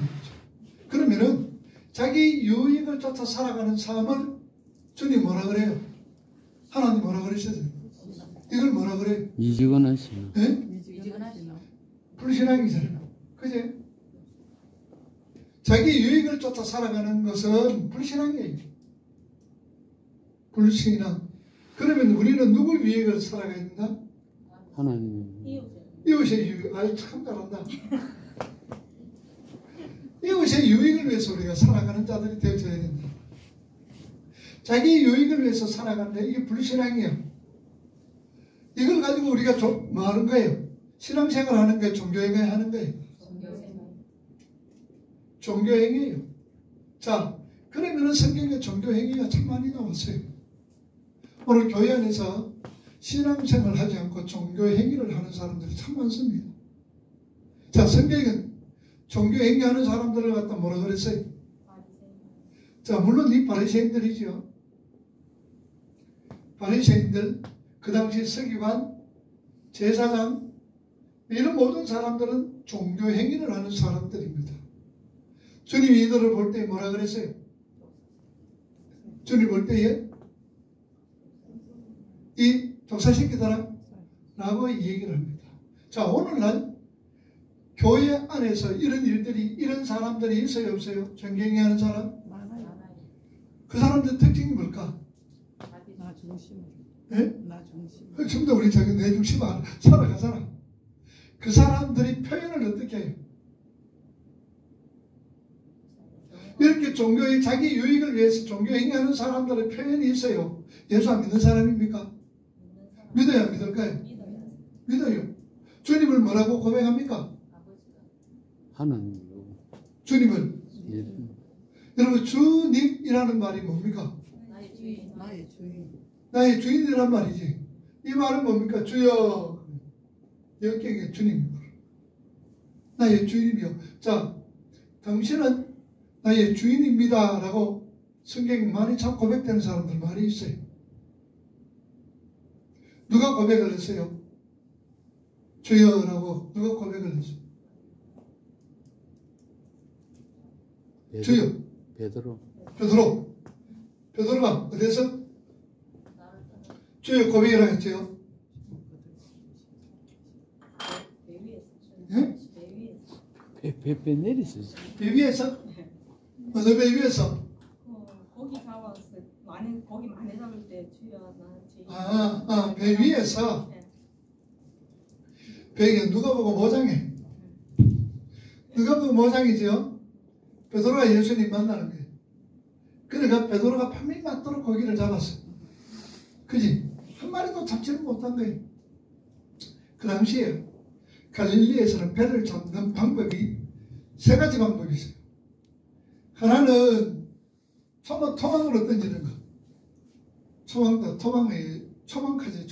거죠. 그러면은 자기 유익을 쫓아 살아가는 삶을 주님 뭐라 그래요? 하나님 뭐라 그러셨어요? 이걸 뭐라 그래요? 미지근하시나? 예? 미지근하시나? 불신앙이잖아요. 그죠? 자기 유익을 쫓아 살아가는 것은 불신앙이에요. 불신앙. 그러면 우리는 누굴 위해서 살아가야 된다? 하나님. 이웃의 유익. 아유, 참 잘한다. 이웃의 유익을 위해서 우리가 살아가는 자들이 되어져야 된다. 자기 유익을 위해서 살아가는데 이게 불신앙이에요. 이걸 가지고 우리가 뭐 하는 거예요? 신앙생활 하는 거예요? 종교행위 하는 거예요? 종교행위예요. 자, 그러면은 성경에 종교행위가 참 많이 나왔어요. 오늘 교회 안에서 신앙생활 하지 않고 종교행위를 하는 사람들이 참 많습니다. 자, 성경은 종교행위 하는 사람들을 갖다 뭐라 그랬어요? 자, 물론 이 바리새인들이죠. 바리새인들, 그 당시 서기관, 제사장, 이런 모든 사람들은 종교행위를 하는 사람들입니다. 주님이 이들을 볼 때 뭐라 그랬어요? 주님 볼 때에 이 독사새끼들아 라고 얘기를 합니다. 자, 오늘날 교회 안에서 이런 일들이, 이런 사람들이 있어요, 없어요? 종교행위 하는 사람? 많아요. 그 사람들 특징이 뭘까? 나 중심으로. 예? 나 중심. 전부 다 우리 자기 내 중심 안에 살아가잖아. 그 사람들이 표현을 어떻게 해요? 이렇게 종교의 자기 유익을 위해서 종교행위하는 사람들의 표현이 있어요. 예수 안 믿는 사람입니까? 믿어야 믿을까요? 믿어요. 주님을 뭐라고 고백합니까? 하나님으로. 주님을. 예. 여러분, 주님이라는 말이 뭡니까? 나의 주인. 나의 주인. 나의 주인이란 말이지. 이 말은 뭡니까? 주여. 역경의 주님. 나의 주인이요. 자, 당신은 나의 주인입니다. 라고 성경에 많이 참 고백되는 사람들 많이 있어요. 누가 고백을 했어요? 주여라고 누가 고백을 했어요? 주여. 베드로. 베드로가 어디서 주여 고백이라고 했죠? 예? 배 내리셨어요. 배 위에서? 어느 배 위에서? 거기 잡았을 거기 많이 잡을 때 주여 나는 주인. 배 위에서. 배에 누가 보고 모장해? 누가 보고 모장이죠? 베드로가 예수님 만나는 거예요. 그러니까 베드로가 밤이 맞도록 고기를 잡았어. 그지? 한 마리도 잡지를 못한 거예요. 그 당시에 갈릴리에서는 배를 잡는 방법이 세 가지 방법이 있어요. 하나는 토망으로 던지는 거. 초망까지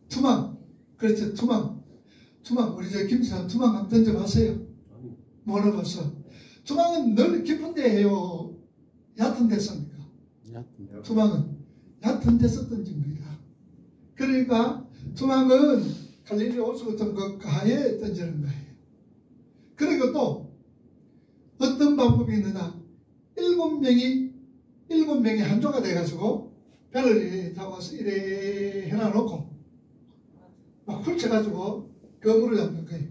투망. 그렇죠. 투망. 우리 저 김수환 투망 한번 던져봤어요? 뭘 해봤어? 투망은 늘 깊은 데 해요? 얕은 데 씁니까? 투망은 얕은 데서 던집니다. 그러니까 투망은 갈릴리 호수 같은 그 가에 던지는 거예요. 그리고 또 어떤 방법이 있느냐? 7명이 한조가 돼가지고 배를 이래 잡아서 이래 해놔놓고 막 훑쳐가지고 거물을 잡는 거예요.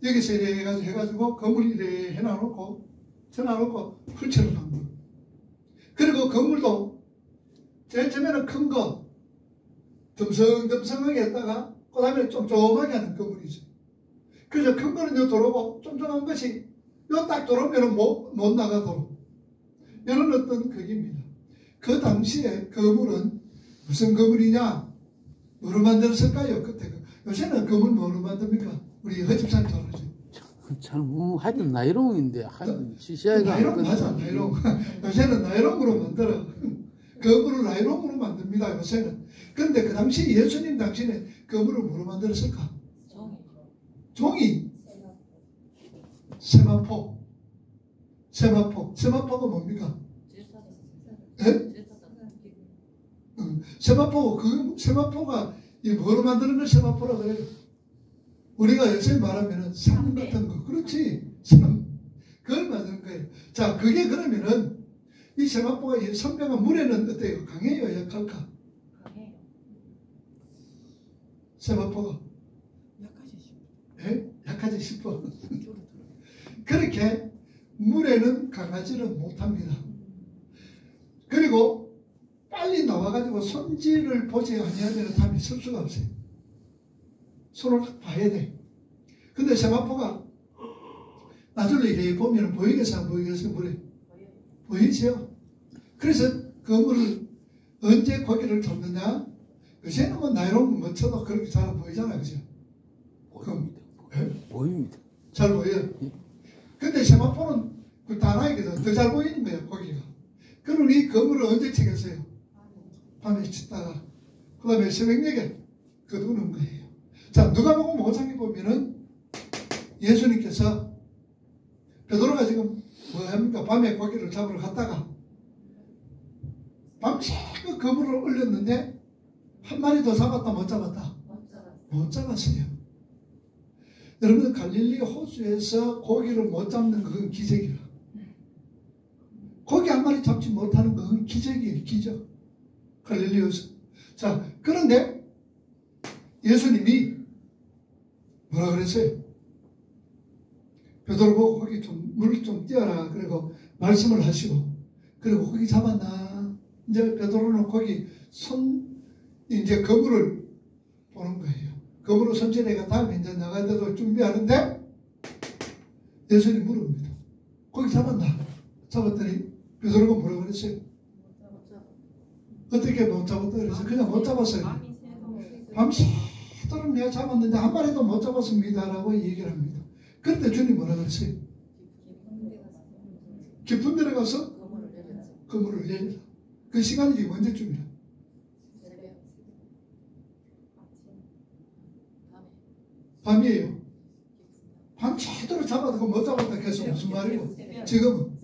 여기서 이래 해가지고 거물 이래 해놔놓고 훑쳐놓는 방법. 그리고 거물도 제일 처음에는 큰 거 듬성듬성하게 했다가 그 다음에 쫌쫌하게 하는 거물이죠. 그래서 큰 거는 요 들어오고 쫌쫌한 것이 요 딱 들어오면 못 나가도록 이런 어떤 극입니다. 그 당시에 거물은 무슨 거물이냐? 뭐로 만들었을까요? 그때 요새는 거물 뭐로 만듭니까? 우리 허집산 잘하죠. 참 하여튼 나이롱인데 하여튼 시시하게 나이롱 맞아. 나이롱. 요새는 나이롱으로 만들어. 거물을 나이롱으로 만듭니다. 요새는. 그런데 그 당시 예수님 당시에 거물을 뭐로 만들었을까? 종이. 세마포가 뭡니까? 세마포가 이 뭐로 만드는 걸 세마포라 그래요? 우리가 요새 말하면은 산 같은 거. 그렇지. 산. 그걸 말하는 거예요. 자, 그게 그러면은 이 세마포가 이 선배가 물에는 어때요? 강해요? 약할까? 강해요. 세마포가. 약하지 싶어. 예? 약하지 싶어. 줄어들어. 그렇게 물에는 강하지는 못합니다. 그리고 빨리 나와가지고 손질을 보지 아니하면 답이 쓸 수가 없어요. 손을 봐야 돼. 근데 세마포가 나중에 이렇게 보면 보이겠어요? 안 보이겠어요? 물에? 보이죠? 그래서 그 물을 언제 고기를 잡느냐? 요새는 뭐 나이론 뭐 쳐도 그렇게 잘 안 보이잖아요. 그죠? 보입니다. 예? 보입니다. 잘 보여요. 근데 세마포는 그 다나이거든. 더 잘 보이는 거예요, 고기가. 그럼 이 그물을 언제 치겠어요? 밤에 치다가 그 다음에 새벽녘에 거두는 거예요. 자, 누가복음 5장에 보면은 예수님께서 베드로가 지금 뭐 합니까? 밤에 고기를 잡으러 갔다가 밤새 그 그물을 올렸는데 한 마리 더 잡았다 못 잡았다? 못 잡았어요. 여러분 갈릴리 호수에서 고기를 못 잡는 그건 기적이라. 고기 한 마리 잡지 못하는 그건 기적이에요. 기적. 갈릴리 호수. 자, 그런데 예수님이 뭐라 그랬어요? 베드로 보고 거기 좀 물 좀 띄어라. 그리고 말씀을 하시고, 그리고 거기 잡았나? 이제 베드로는 거기 이제 그물을 보는 거예요. 그물을 손질해가 다음에 이제 나가야 되도록 준비하는데 예수님 물어봅니다. 거기 잡았나? 잡았더니 베드로가 뭐라고 그랬어요? 어떻게 못 잡았다 그랬어요? 그냥 못 잡았어요. 밤새도록 내가 잡았는데 한 마리도 못 잡았습니다 라고 얘기를 합니다. 그런데 주님 뭐라 그랬어요? 깊은 데로 가서 그물을 내리라. 그 시간이 지금 언제쯤이야? 밤이에요. 밤새도록 잡아도 못 잡았다 해서 무슨 말이고? 지금은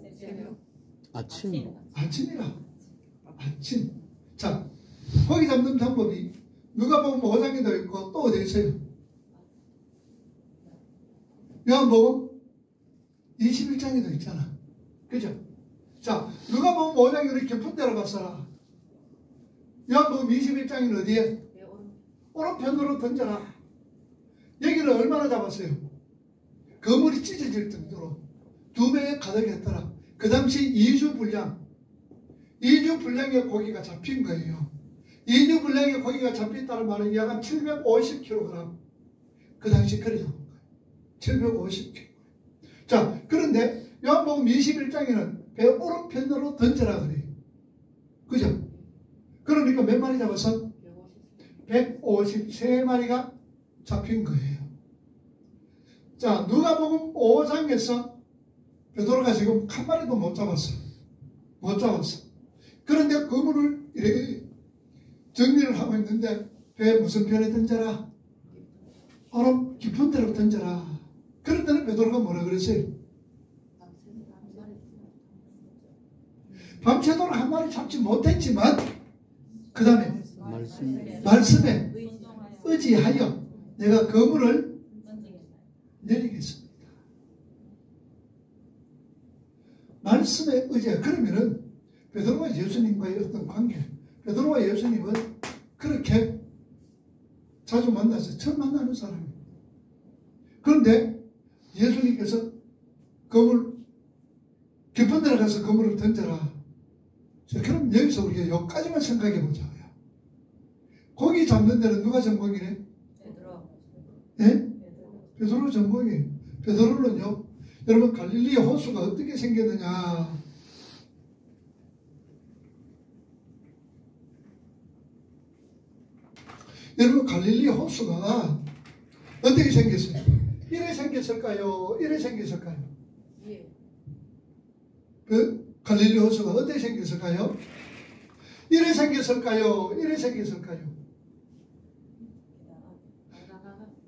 아침. 아침이라. 아침. 자, 고기 잡는 방법이 누가복음 5장에도 있고 또 어디 있어요? 요한복음 21장에도 있잖아. 그죠? 자, 누가복음 5장에 우리 깊은 데로 갔어라. 요한복음 21장에는 어디에? 오른편으로 던져라. 여기를 얼마나 잡았어요? 그물이 찢어질 정도로 2배에 가득했더라. 그 당시 2주 분량의 고기가 잡힌 거예요. 2주 분량의 고기가 잡혔다는 말은 약 한 750kg. 그 당시 그래 잡은 거예요. 750kg. 자, 그런데 요한복음 21장에는 배 오른편으로 던져라 그래요. 그죠? 그러니까 몇 마리 잡았어? 153마리가 잡힌 거예요. 자, 누가복음 5장에서 베드로가 지금 한 마리도 못 잡았어. 못 잡았어. 그런데 그물을 이렇게 정리를 하고 있는데 배 무슨 편에 던져라? 얼음 깊은 데로 던져라. 그럴 때는 베드로가 뭐라 그랬어요? 밤새도록 한 마리 잡지 못했지만 그 다음에 말씀에 의지하여 내가 그물을 내리겠습니다. 말씀에 의지하여. 그러면은 베드로와 예수님과의 어떤 관계, 베드로와 예수님은 그렇게 자주 만나서 처음 만나는 사람이에요. 그런데 예수님께서 그물 깊은 데로 가서 그물을 던져라. 자, 그럼 여기서 우리가 여기까지만 생각해 보자고요. 고기 잡는 데는 누가 전공이래? 예? 베드로 전공이에요. 베드로는요, 여러분 갈릴리 호수가 어떻게 생겼느냐? 여러분 갈릴리 호수가 어떻게 생겼어요? 이래 생겼을까요? 이래 생겼을까요? 예. 그 갈릴리 호수가 어떻게 생겼을까요? 이래 생겼을까요? 이래 생겼을까요?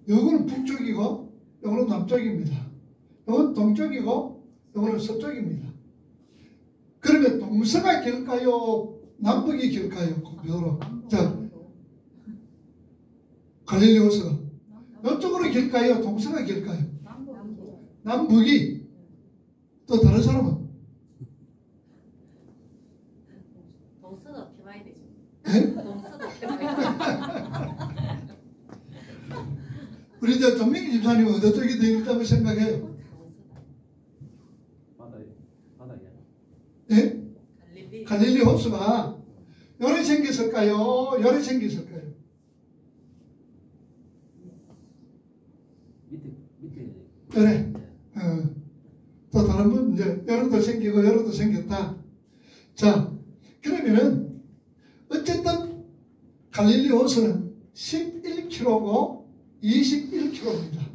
요거는 북쪽이고 요거는 남쪽입니다. 요건 동쪽이고 요거는 서쪽입니다. 그러면 동서가 길까요? 남북이 길까요? 자, 갈릴리 호수가 이쪽으로 길까요? 동서가 길까요? 남북. 남북이. 또 다른 사람은? 동서도 펴봐야 되죠. 예? 동서도 펴봐야 되죠. 우리 이제 정민기 집사님은 어느 쪽이 더 있다고 생각해요? 바다야. 예? 갈릴리. 갈릴리 호수가 요래 생겼을까요? 요래 생겼을까요? 밑에. 그래. 또 다른 분, 이제, 요렇도 생기고, 요렇도 생겼다. 자, 그러면은, 어쨌든, 갈릴리 호수는 11km고, 21km입니다.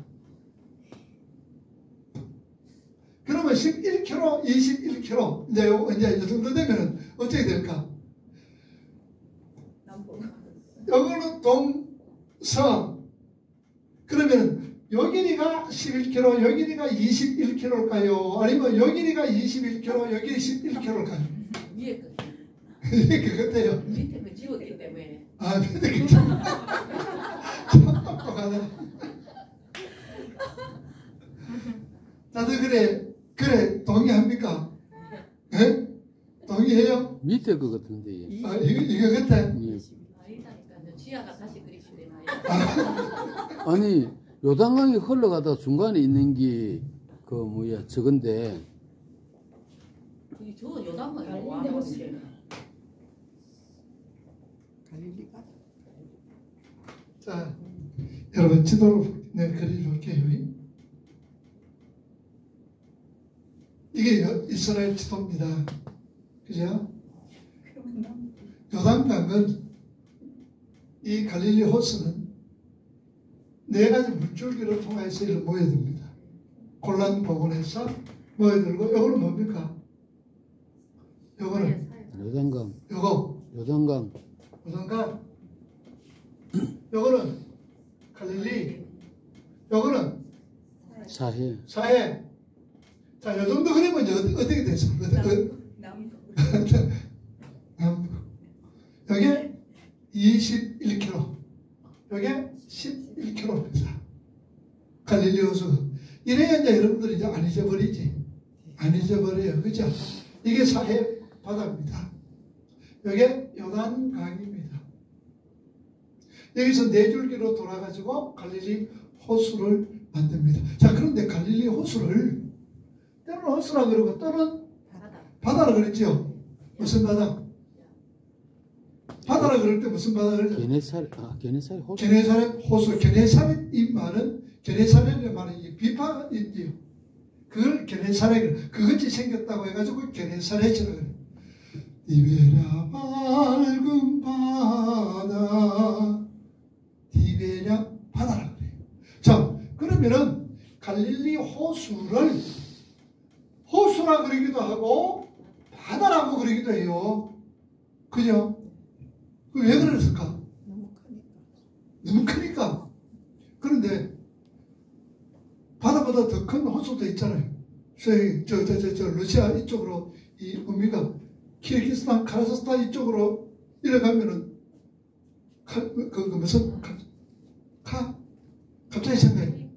그러면 11km, 21km, 이제 이 정도 되면은, 어떻게 될까? 남북. 여기는 동서. 그러면 요 길이가 11km, 요 길이가 21km일까요? 아니면 요 길이가 21km, 요 길이 11km일까요? 위에 거. 그것도요. 밑에 거 지웠기 때문에. 아, 근데 그 참 똑똑하다. 다들 그래, 동의합니까? 예? 동의해요? 밑에 거 같은데. 아, 이거 같아. 예. 아니다니까. 쥐아가 다시 그리시네. 아니 요단강이 흘러가다 중간에 있는 게 저건데 저 요단강이 와. 갈릴리 바다. 자, 여러분 지도를 그려볼게요. 이게 이스라엘 지도입니다. 그죠? 요단강은 이 갈릴리 호수는 네 가지 물줄기를 통해서 이를 모여듭니다. 골란 부근에서 모여들고, 이거는 뭡니까? 요거는 요단강. 요단강, 요거는 갈릴리, 요거는 사해. 자, 요 정도 그리면 이제 어떻게 되죠? 남북. 여기 21km, 여기 11km입니다. 갈릴리 호수. 이래야 이제 여러분들이 이제 안 잊어버리지. 안 잊어버려요. 그죠? 이게 사해 바다입니다. 여기 요단강입니다. 여기서 네 줄기로 돌아가지고 갈릴리 호수를 만듭니다. 자, 그런데 갈릴리 호수를 때로는 호수라 그러고 때로는 바다라 그랬죠. 무슨 바다? 바다라 그럴 때 무슨 바다 그러죠? 게네사렛 호수. 게네사렛 호수. 게네사렛 이 말은, 게네사렛의 말은 이 비파가 있지요. 그걸 게네사렛, 그것이 생겼다고 해가지고 게네사렛이라고 그래요. 디베랴 밝은 바다, 디베랴 바다라고 그래요. 자, 그러면은 갈릴리 호수를 호수라 그러기도 하고 바다라고 그러기도 해요. 그죠? 왜 그랬을까? 너무 크니까. 그런데 바다보다 더 큰 호수도 있잖아요. 러시아 이쪽으로 이 뭡니까? 키르기스탄, 카자흐스탄 이쪽으로 이래가면은 무슨 갑자기 생각해.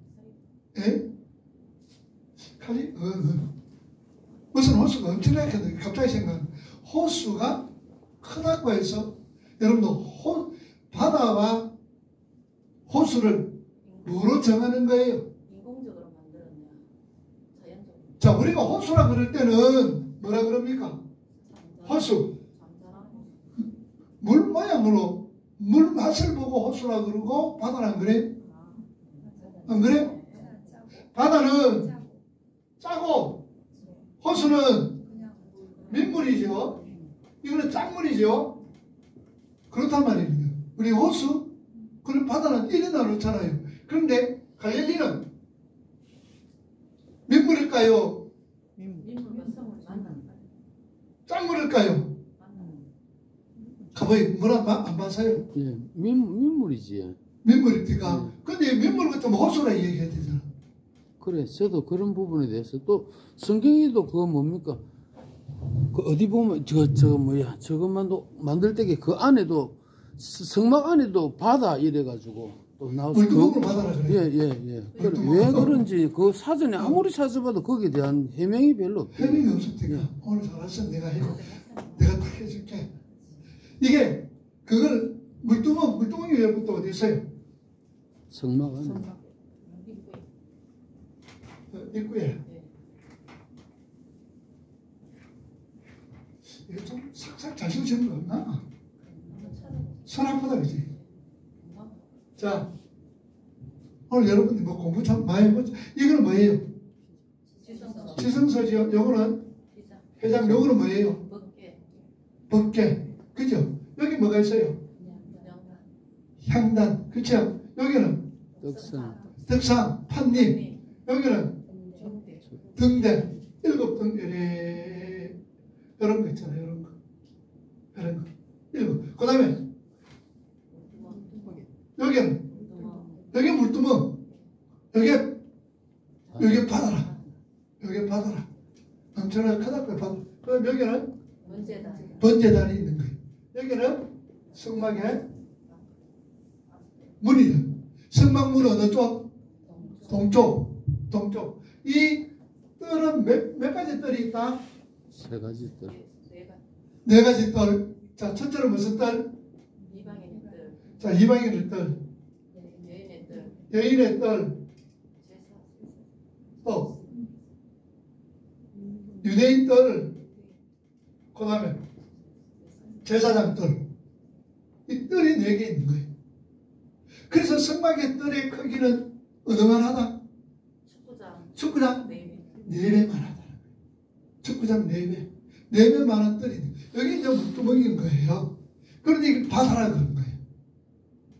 예? 무슨 호수가 엄청나게 큰데 갑자기 생각해. 호수가 크다고 해서 여러분도 바다와 호수를 뭐로 정하는 거예요? 인공적으로 만들었냐? 자연적으로. 자, 우리가 호수라 그럴 때는 뭐라 그럽니까? 호수. 물 모양으로 물 맛을 보고 호수라 그러고 바다는 안 그래? 안 그래? 바다는 짜고 호수는 민물이죠. 이거는 짠물이죠. 그렇단 말입니다. 우리 호수, 그리고 바다는 이래나 놓잖아요. 그런데 갈릴리는 민물일까요? 민물과 성을 만난다. 짠물일까요? 가보이 물 안 마세요? 예, 민물이지. 민물입니까? 근데 민물 같으면 호수라 얘기해야 되잖아. 그래, 저도 그런 부분에 대해서 또 성경에도 그거 뭡니까? 그 어디 보면 저것만도 만들 때게 그 안에도 성막 안에도 바다 이래가지고 또 나올 물두멍으로 받아라 그래. 예. 물두멍. 왜 그런지 그 사전에 아무리 찾아봐도 거기에 대한 해명이 별로 없대요. 해명이 없을 테니까 오늘 잘했어. 내가 딱 해줄게. 이게 그걸 물두멍이 왜부터 어디 있어요? 성막 안에. 입구에. 이거 좀 싹싹 잘 씌우시는 거 없나? 손 아프다 그지? 자, 오늘 여러분들 뭐 공부 참 많이 해보죠. 이거는 뭐예요? 지성서지요. 요거는 회장. 요거는 뭐예요? 법계. 그죠? 여기 뭐가 있어요? 향단. 그쵸? 여기는 덕상, 판님. 여기는 등대. 7등 이런 거 있잖아요. 이런 거. 7. 그 다음에 여기 물두멍. 여기 바다라. 여기 바다라. 엄청나게 크다. 바다. 그럼 여기는 번제단이 있는 거예요. 여기는 성막의 문이다. 성막문은 어느 쪽? 동쪽. 이 뜰은 몇 가지 뜰이 있다? 3가지 뜰. 4가지 뜰. 자, 첫째는 무슨 뜰? 자, 이방인의 뜰. 여인의 뜰. 또 유대인 뜰. 그 다음에 제사장 뜰. 이 뜰이 4개 있는 거예요. 그래서 성막의 뜰의 크기는 어느만 하다? 축구장 4배만 하다. 축구장 4배. 4배 많은 뜰이 여기 이제 물두멍인 거예요. 그런데 이게 바다라 그런 거예요.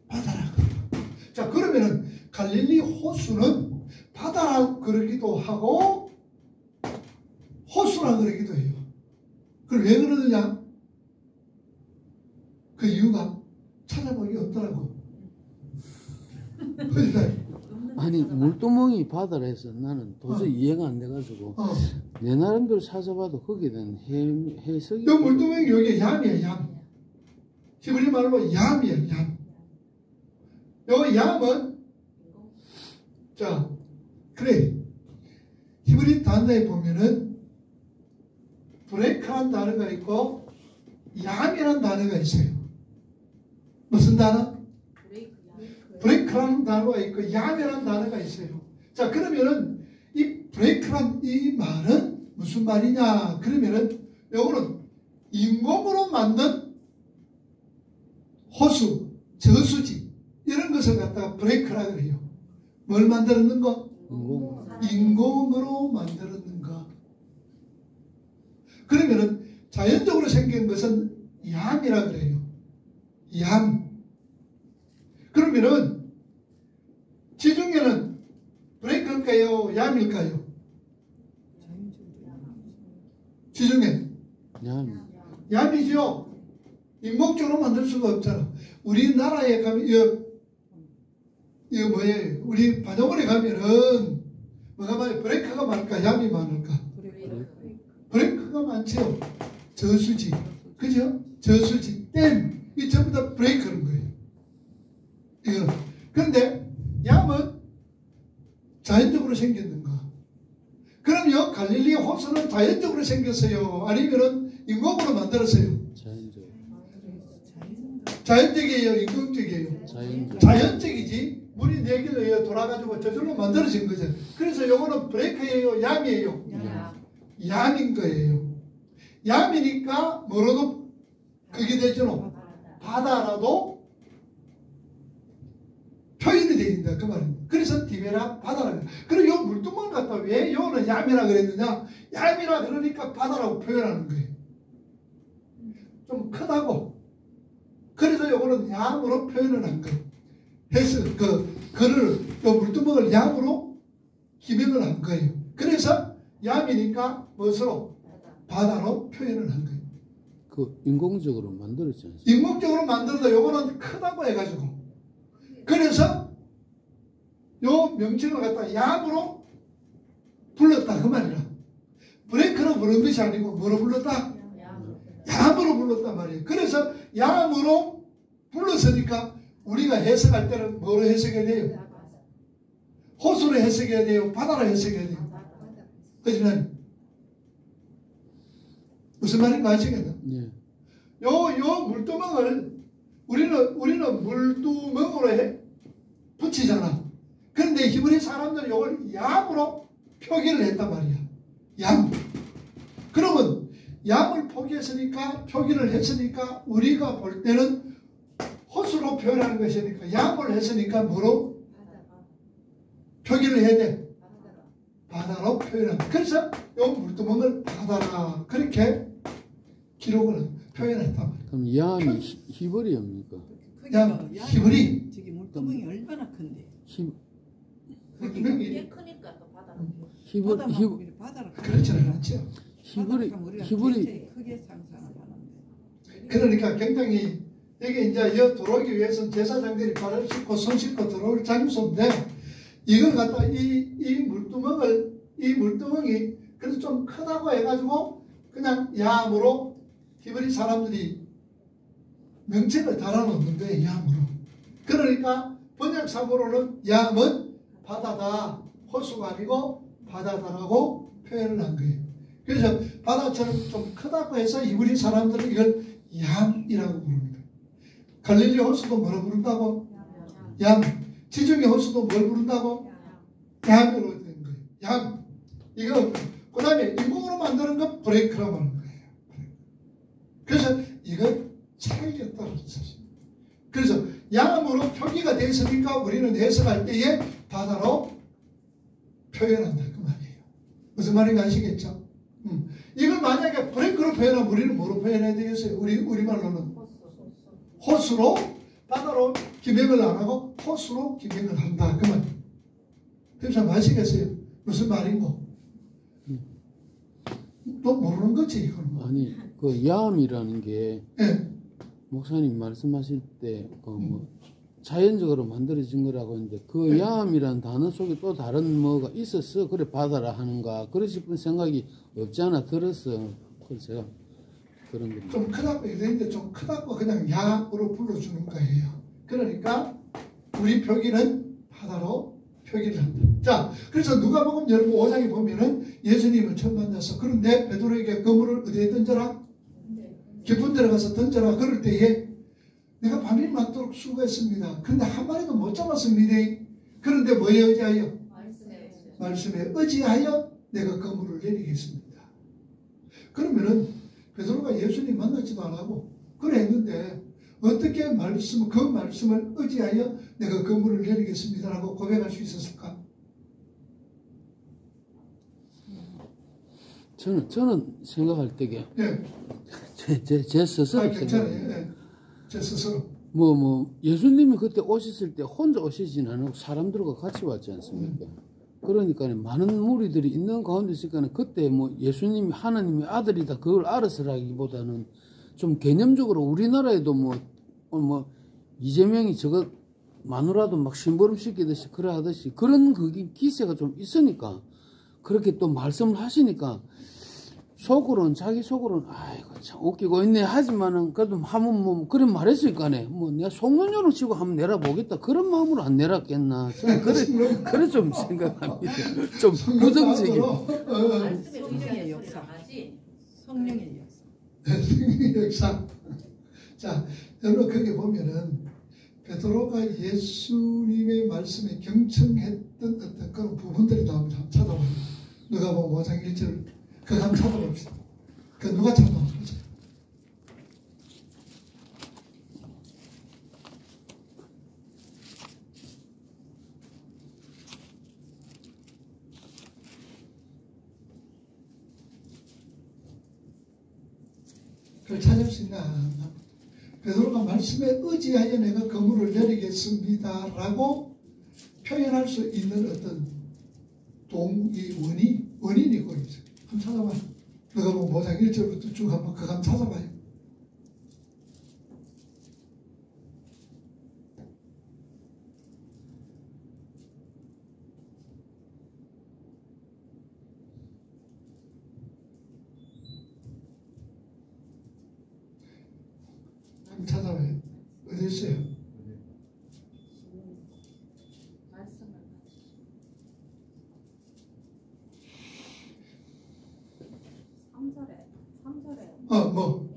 바다라 그런 거예요. 자, 그러면은 갈릴리 호수는 바다라 그러기도 하고 호수라 그러기도 해요. 그럼 왜 그러느냐? 그 이유가 찾아보기 없더라고. 아니 물두멍이 바다라 해서 나는 도저히 이해가 안 돼가지고 내 나름대로 찾아봐도 거기에 대한 해석이 이 물두멍이 여기 얌이야. 얌. 히브리 말로 얌이야. 얌. 요 얌은 자 그래 히브리 단어에 보면은 브레이크라는 단어가 있고 얌이라는 단어가 있어요. 무슨 단어? 브레이크라는 단어가 있고 얌이라는 단어가 있어요. 자, 그러면은 이 브레이크란 이 말은 무슨 말이냐? 그러면은 요거는 인공으로 만든 호수, 저수지 이런 것을 갖다가 브레이크라 그래요. 뭘 만들었는 거? 인공으로 만들었는 거. 그러면은 자연적으로 생긴 것은 얌이라 그래요. 얌. 그러면은 지중해는 브레이크일까요? 얌일까요? 지중해 얌이죠. 인공적으로 만들 수가 없잖아. 우리나라에 가면 이거 뭐예요? 우리 반영원에 가면은 뭐가 많이 브레이크가 많을까? 얌이 많을까? 브레이크가 많죠. 저수지, 그죠? 저수지, 댐, 이 전부 다 브레이크는 거예요. 이거. 그런데 얌은 자연적으로 생겼는가? 그럼요, 갈릴리 호수는 자연적으로 생겼어요? 아니면은 인공으로 만들었어요? 자연적이에요? 인공적이에요? 자연적이지. 물이 내길로 돌아가지고 저절로 만들어진 거죠. 그래서 요거는 브레이크예요? 얌이에요? 얌인 거예요. 얌이니까 뭐로도 그게 되죠? 바다라도 표현이 되는다 그 말입니다. 그래서 디베라 바다라. 그리고 요 물두멍 갖다 왜 요는 얌이라 그랬느냐? 얌이라 그러니까 바다라고 표현하는 거예요. 좀 크다고. 그래서 요거는 얌으로 표현을 한 거예요. 해서 그를 요 물두멍을 얌으로 기명을 한 거예요. 그래서 얌이니까 무엇으로? 바다로 표현을 한 거예요. 그 인공적으로 만들었지 않습니까? 인공적으로 만들어도 요거는 크다고 해가지고 그래서 요 명칭을 갖다 얌으로 불렀다 그 말이라. 브레이크로 부른 것이 아니고 뭐로 불렀다? 얌으로 불렀단 말이에요. 그래서 얌으로 불렀으니까 우리가 해석할 때는 뭐로 해석해야 돼요? 호수로 해석해야 돼요? 바다로 해석해야 돼요? 그렇지만 무슨 말인가 아시겠나? 네. 요 물두멍을 우리는 물두멍으로 붙이잖아. 그런데 히브리 사람들은 이걸 양으로 표기를 했단 말이야. 양. 그러면 양을 표기를 했으니까 우리가 볼 때는 호수로 표현하는 것이니까 양을 했으니까 뭐로 표기를 해야 돼? 바다로 표현한다. 그래서 이 물두멍을 바다라 그렇게 기록을 표현했단 말이야. 그럼 양이 히브리입니까? 양 히브리. 저기 물두멍이 얼마나 큰데? 물두멍이 꽤 크니까 또 바다로. 바다로 그렇지는 않죠. 히브리 크게 상상을 하는데. 그러니까 굉장히 여기 이제 여 들어오기 위해서는 제사장들이 발을 씻고 손 씻고 들어올 장소인데 이걸 갖다 이 물두멍이 그래서 좀 크다고 해가지고 그냥 양으로 히브리 사람들이 명칭을 달아놓는 거예요. 양으로. 그러니까 번역상으로는 양은 바다다, 호수가 아니고 바다다라고 표현을 한 거예요. 그래서 바다처럼 좀 크다고 해서 히브리 사람들은 이걸 양이라고 부릅니다. 갈릴리 호수도 뭐로 부른다고? 양. 지중해 호수도 뭘 부른다고? 양으로 된 거예요. 양. 이거 그 다음에 인공으로 만드는 건 브레이크라고 하는 거예요. 그래서 이건 차이가 떨어졌어요. 그래서 양으로 표기가 되어 있으니까 우리는 해석할 때에 바다로 표현한다 그 말이에요. 무슨 말인지 아시겠죠? 이걸 만약에 브레이크로 표현하면 우리는 뭐로 표현해야 되겠어요? 우리말로는 호수로 바다로 기명을 안 하고 호수로 기명을 한다 그 말이에요. 그래서 아시겠어요? 무슨 말인고? 또 모르는 거지 이건. 아니 그 야함이라는 게 네. 목사님 말씀하실 때 뭐 자연적으로 만들어진 거라고 했는데 그 야함이라는 단어 속에 또 다른 뭐가 있었어. 그래 바다라 하는가 그런 싶은 생각이 없지 않아 들었어. 그래서 제가 그런 거 좀 크다고 얘기했는데 좀 크다고 그냥 야으로 불러주는 거예요. 그러니까 우리 표기는 바다로 표기를 한다. 자, 그래서 누가복음 여러분 5장에 보면은 예수님을 처음 만났어. 그런데 베드로에게 그물을 어디에 던져라? 깊은 데로 가서 던져라. 그럴 때에 내가 밤이 맞도록 수고했습니다. 그런데 한 마리도 못 잡았습니다. 그런데 뭐에 의지하여? 말씀에 의지하여 내가 그물을 내리겠습니다. 그러면은 베드로가 예수님 만나지도 안 하고 그래 했는데 어떻게 그 말씀을 의지하여 내가 그물을 내리겠습니다라고 고백할 수 있었을까? 저는 생각할 때게 예. 제 스스로 괜찮아요. 예. 제 스스로. 예수님이 그때 오셨을 때 혼자 오시진 않고 사람들과 같이 왔지 않습니까? 그러니까 많은 무리들이 있는 가운데 있으니까 그때 뭐 예수님이 하나님의 아들이다 그걸 알았으라기보다는 좀 개념적으로 우리나라에도 뭐 이재명이 저거 마누라도 막 심부름 시키듯이 그래 하듯이 그런 그게 기세가 좀 있으니까 그렇게 또 말씀을 하시니까 자기 속으로는 아이고 참 웃기고 있네 하지만은 그래도 하면 뭐 그런 말했으니까네 뭐 내가 속는요로 치고 한번 내려보겠다 그런 마음으로 안 내렸겠나 저는 그래 좀 생각합니다. 좀 부정적인 성령의 역사. 성령의 역사. 성령의 역사. 자, 여러분 거기 보면은 베드로가 예수님의 말씀에 경청했던 어떤 그런 부분들이 나옵니다. 찾아보면 누가복음 5장 1절 그거 한번 찾아봅시다. 그 누가 찾아보는 거죠? 그걸 찾을 수 있나? 베드로가 말씀에 의지하여 내가 그물을 내리겠습니다라고 표현할 수 있는 어떤 원인이 거기 있어요. 한번 찾아봐요. 누가복음 5장 1절부터 쭉 한번 그거 한번 찾아봐요. 한번 찾아봐요. 어디 있어요? 뭐?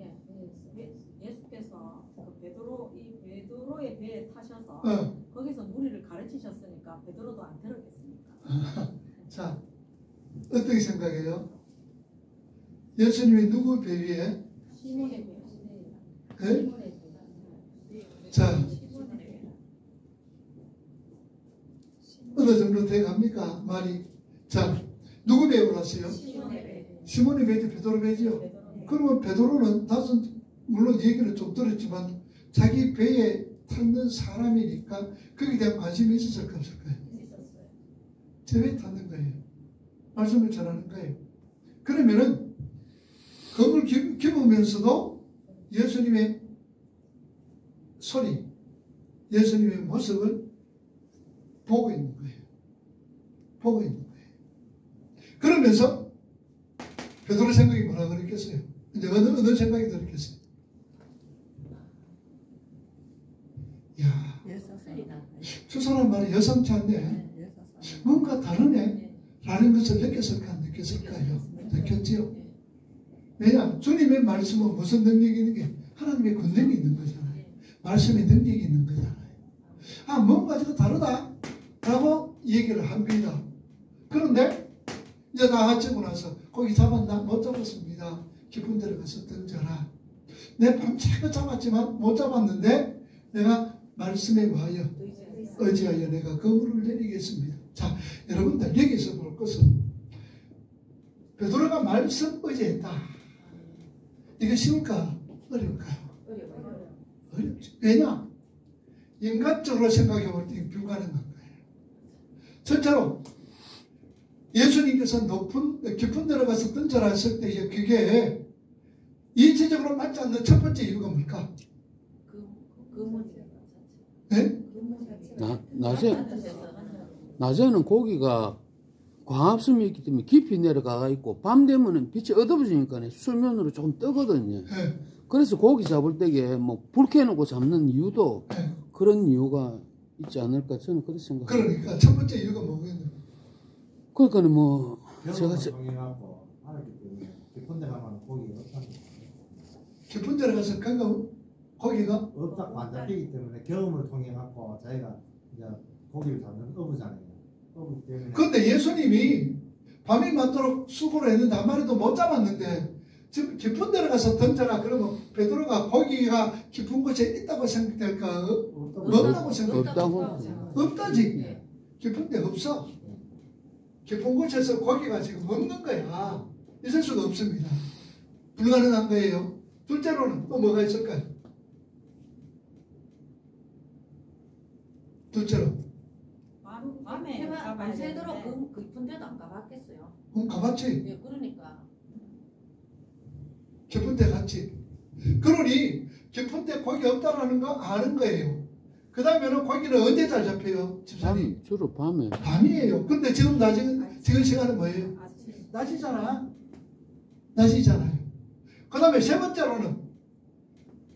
예수께서 그 베드로의 배에 타셔서 어. 거기서 무리를 가르치셨으니까 베드로도 안 들었겠습니까? 자, 어떻게 생각해요? 예수님이 누구 배 위에? 시몬의 배. 네? 시몬의 배. 자, 어느 정도 돼갑니까? 말이. 자, 누구 배에 올랐어요? 시몬의 배. 시몬의 배지 베드로 배지요. 그러면 베드로는 물론 얘기를 좀 들었지만 자기 배에 탔는 사람이니까 거기에 대한 관심이 있었을까 없을까요? 있었어요. 제 배에 탔는 거예요. 말씀을 전하는 거예요. 그러면은 겁을 기으면서도 예수님의 소리, 예수님의 모습을 보고 있는 거예요. 보고 있는 거예요. 그러면서 베드로 생각이 뭐라 그랬겠어요? 이제 어느 생각이 들었겠어요? 야, 저 사람 말이 여성치 않네. 뭔가 다르네. 라는 것을 느꼈을까 안 느꼈을까요? 느꼈지요. 왜냐? 주님의 말씀은 무슨 능력이 있는 게 하나님의 권능이 있는 거잖아요. 말씀의 능력이 있는 거잖아요. 아, 뭔가 저거 다르다 라고 얘기를 합니다. 그런데 이제 다 하치고 나서 고기 잡았나? 못 잡았습니다. 깊은 데로 가서 던져라. 내 밤새고 잡았지만 못 잡았는데 내가 말씀에 와요. 의지하여 내가 그물을 내리겠습니다. 자, 여러분들 여기서 볼 것은 베드로가 말씀 의지했다. 이게 쉬울까? 어려울까요? 어렵죠. 왜냐? 인간적으로 생각해 볼 때 불가능한 거예요. 첫째로 예수님께서 깊은 데로 가서 던져라 했을 때 그게 이치적으로 맞지 않는 첫 번째 이유가 뭘까? 네? 낮에는 고기가 광합성이 있기 때문에 깊이 내려가 있고 밤 되면은 빛이 어두워지니까 수면으로 조금 뜨거든요. 네. 그래서 고기 잡을 때에 뭐 불 켜놓고 잡는 이유도 네. 그런 이유가 있지 않을까 저는 그렇게 생각합니다. 그러니까 첫 번째 이유가 뭐겠노? 그러니까 뭐 제가 통해갖고 알았기 때문에 깊은 데 가면 고기가 없다는 거예요. 깊은 데로 가서 고기가 없다고 안 잡히기 때문에 경험을 통해갖고 자기가 이제 고기를 잡는 어부잖아요. 어부 때문에. 그런데 예수님이 밤이 많도록 수고를 했는데 한 마리도 못 잡았는데 지금 깊은 데로 가서 던져라 그러면 베드로가 고기가 깊은 곳에 있다고 생각될까? 없다고 생각될까? 없다고. 없다지. 깊은 데 없어. 깊은 곳에서 고기가 지금 없는 거야. 있을 수가 없습니다. 불가능한 거예요. 둘째로는 또 뭐가 있을까요? 둘째로. 밤에 밤새도록 그 깊은 데도 안 가봤겠어요. 그럼 가봤지? 예, 그러니까. 깊은 데 갔지. 그러니 깊은 데 고기 없다라는 거 아는 거예요. 그 다음에는 고기는 언제 잘 잡혀요? 집사님? 주로 밤에. 밤이에요. 근데 지금 지금 시간은 뭐예요? 낮이잖아. 낮이잖아요. 그 다음에 세 번째로는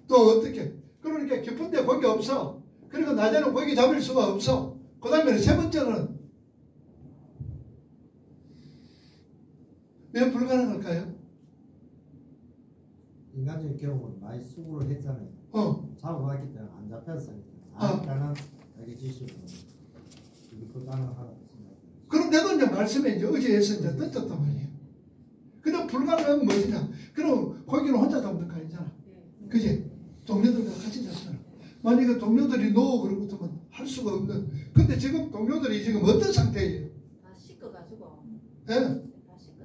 또 어떻게? 그러니까 깊은 데 고기 없어. 그리고 낮에는 고기 잡을 수가 없어. 그 다음에 세 번째는 왜 불가능할까요? 인간적인 경험은 많이 수고를 했잖아요. 잡아봤기 때문에 안 잡혔으니까. 아니까는 자기 지식으로 이게 불가능하다고 생각해요. 그런데도 이제 말씀에 이제 의지해서 이제 던졌단 말이에요. 근데 불가능한 뭐지냐? 그럼 고기는 혼자 잡는 거 아니잖아. 그지? 동료들과 같이 잡잖아. 만약에 동료들이 노 그러고 그러면 할 수가 없는. 근데 지금 동료들이 지금 어떤 상태예요? 다 씻어가지고. 예? 다 씻었죠.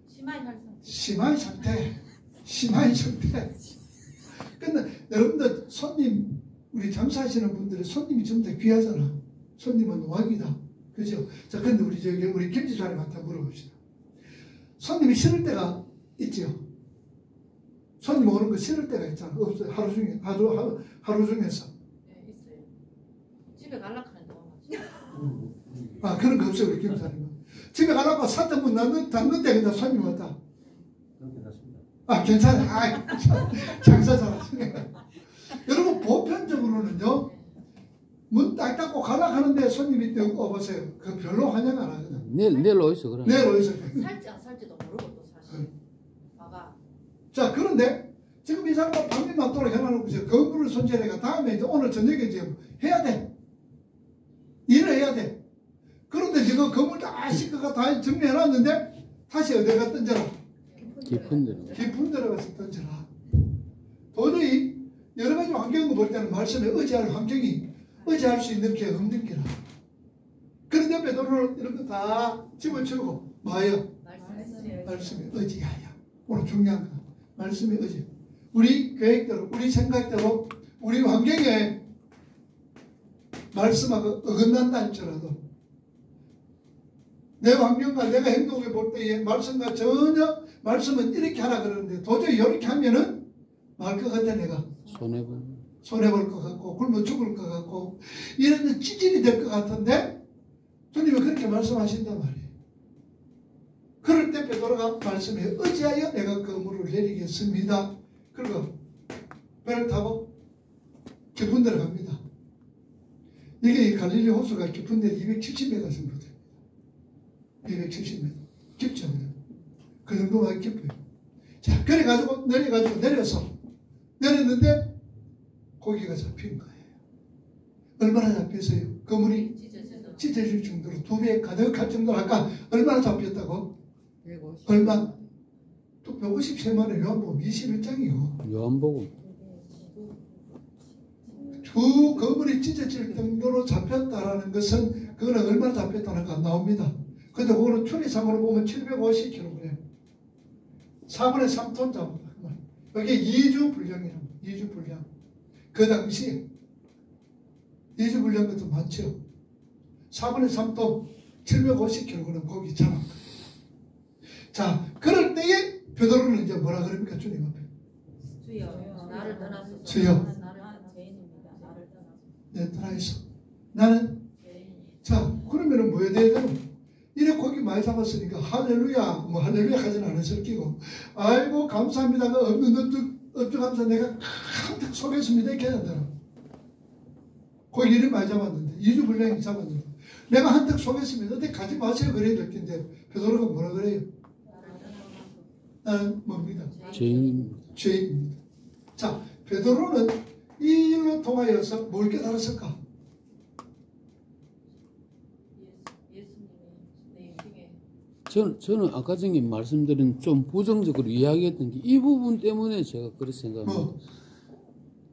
심하게 할 상태. 심한 상태. 심한 상태. 근데 여러분들 손님, 우리 장사하시는 분들의 손님이 좀 더 귀하잖아. 손님은 왕이다. 그죠? 자, 근데 우리 김지사님한테 물어봅시다. 손님이 싫을 때가 있죠? 손님 오는 거 싫을 때가 있잖아. 없어요. 하루 중에서. 네, 있어요. 집에 가려고 하는데 아, 그런 거 없어요. 우리 김지사님은. 집에 가려고 사탕문 닫는데 그냥 손님 왔다. 아, 괜찮아. 아, 장사 잘하시네. 여러분, 보편적으로는요, 문 딱 닫고 가라 하는데 손님이 와보세요. 그 별로 환영 안 하거든. 내일 어디서 그래? 내일 어디서. 살지 안 살지도 모르고 또 사실. 봐가. 자, 그런데 지금 이 사람은 방비 맞도록 해놔놓고 이제 건물을 손질해가 다음에 이제 오늘 저녁에 이제 해야 돼. 일을 해야 돼. 그런데 지금 건물 다 시커가 다 정리해놨는데 다시 어디가 던져라. 깊은 데로. 깊은 데로 가서 던져라. 도저히 여러 가지 환경을 볼 때는 말씀에 의지할 환경이 의지할 수 있는 게 없는 게라. 그런데 베드로는 이런 거 다 집어치우고 뭐예요? 말씀에 의지하여. 오늘 중요한 거 말씀에 의지. 우리 계획대로 우리 생각대로 우리 환경에 말씀하고 어긋난다 할지라도 내 환경과 내가 행동해 볼 때에 말씀과 전혀 말씀은 이렇게 하라 그러는데 도저히 이렇게 하면은 말 것 같아. 내가 손해볼 것 같고 굶어 죽을 것 같고 이런 데 찌질이 될 것 같은데 주님이 그렇게 말씀하신단 말이에요. 그럴 때 베드로가 말씀에 의지하여 내가 그물을 내리겠습니다. 그리고 배를 타고 깊은 데로 갑니다. 이게 갈릴리 호수가 깊은 데 270m 정도 됩니다. 270m. 깊죠. 그 정도만 깊어요. 자, 그래가지고 내려서 내렸는데 고기가 잡힌 거예요. 얼마나 잡혔어요? 그물이 찢어질 정도로 2배 가득할 정도로 아까 얼마나 잡혔다고? 150. 얼마? 또 153만에 요한복음 21장이고 요한복음 두 그물이 찢어질 정도로 잡혔다라는 것은 그거는 얼마나 잡혔다는 거 안 나옵니다. 근데 그거는 추리상으로 보면 750kg 4분의 3톤 잡았다. 여기 2주 분량이라고. 2주 분량. 그 당시에 2주 분량 것도 많죠. 4분의 3톤 750kg는 고기 잡았다. 자, 그럴 때에 베드로는 이제 뭐라 그럽니까? 주님 앞에. 주여 나를 떠나소서. 주여 죄인입니다. 나를 떠나소서. 내 떠나있어. 나는 자, 그러면은 뭐 해야 되나? 이래 고기 많이 잡았으니까 할렐루야, 뭐 할렐루야 하지는 않았을 끼고, 아이고 감사합니다가 없는 업적하면서 내가 한턱 쏘겠습니다 이렇게 해야 되나? 고기 이를 많이 잡았는데 2주 분량이 잡았는데 내가 한턱 쏘겠습니다. 근데 가지 마세요 그래야 될 텐데 베드로가 뭐라 그래요? 나는 뭡니다? 죄인입니다. 자, 베드로는 이 일로 통하여서 뭘 깨달았을까? 저는 아까 전에 말씀드린 좀 부정적으로 이야기했던 게 이 부분 때문에 제가 그렇게 생각합니다.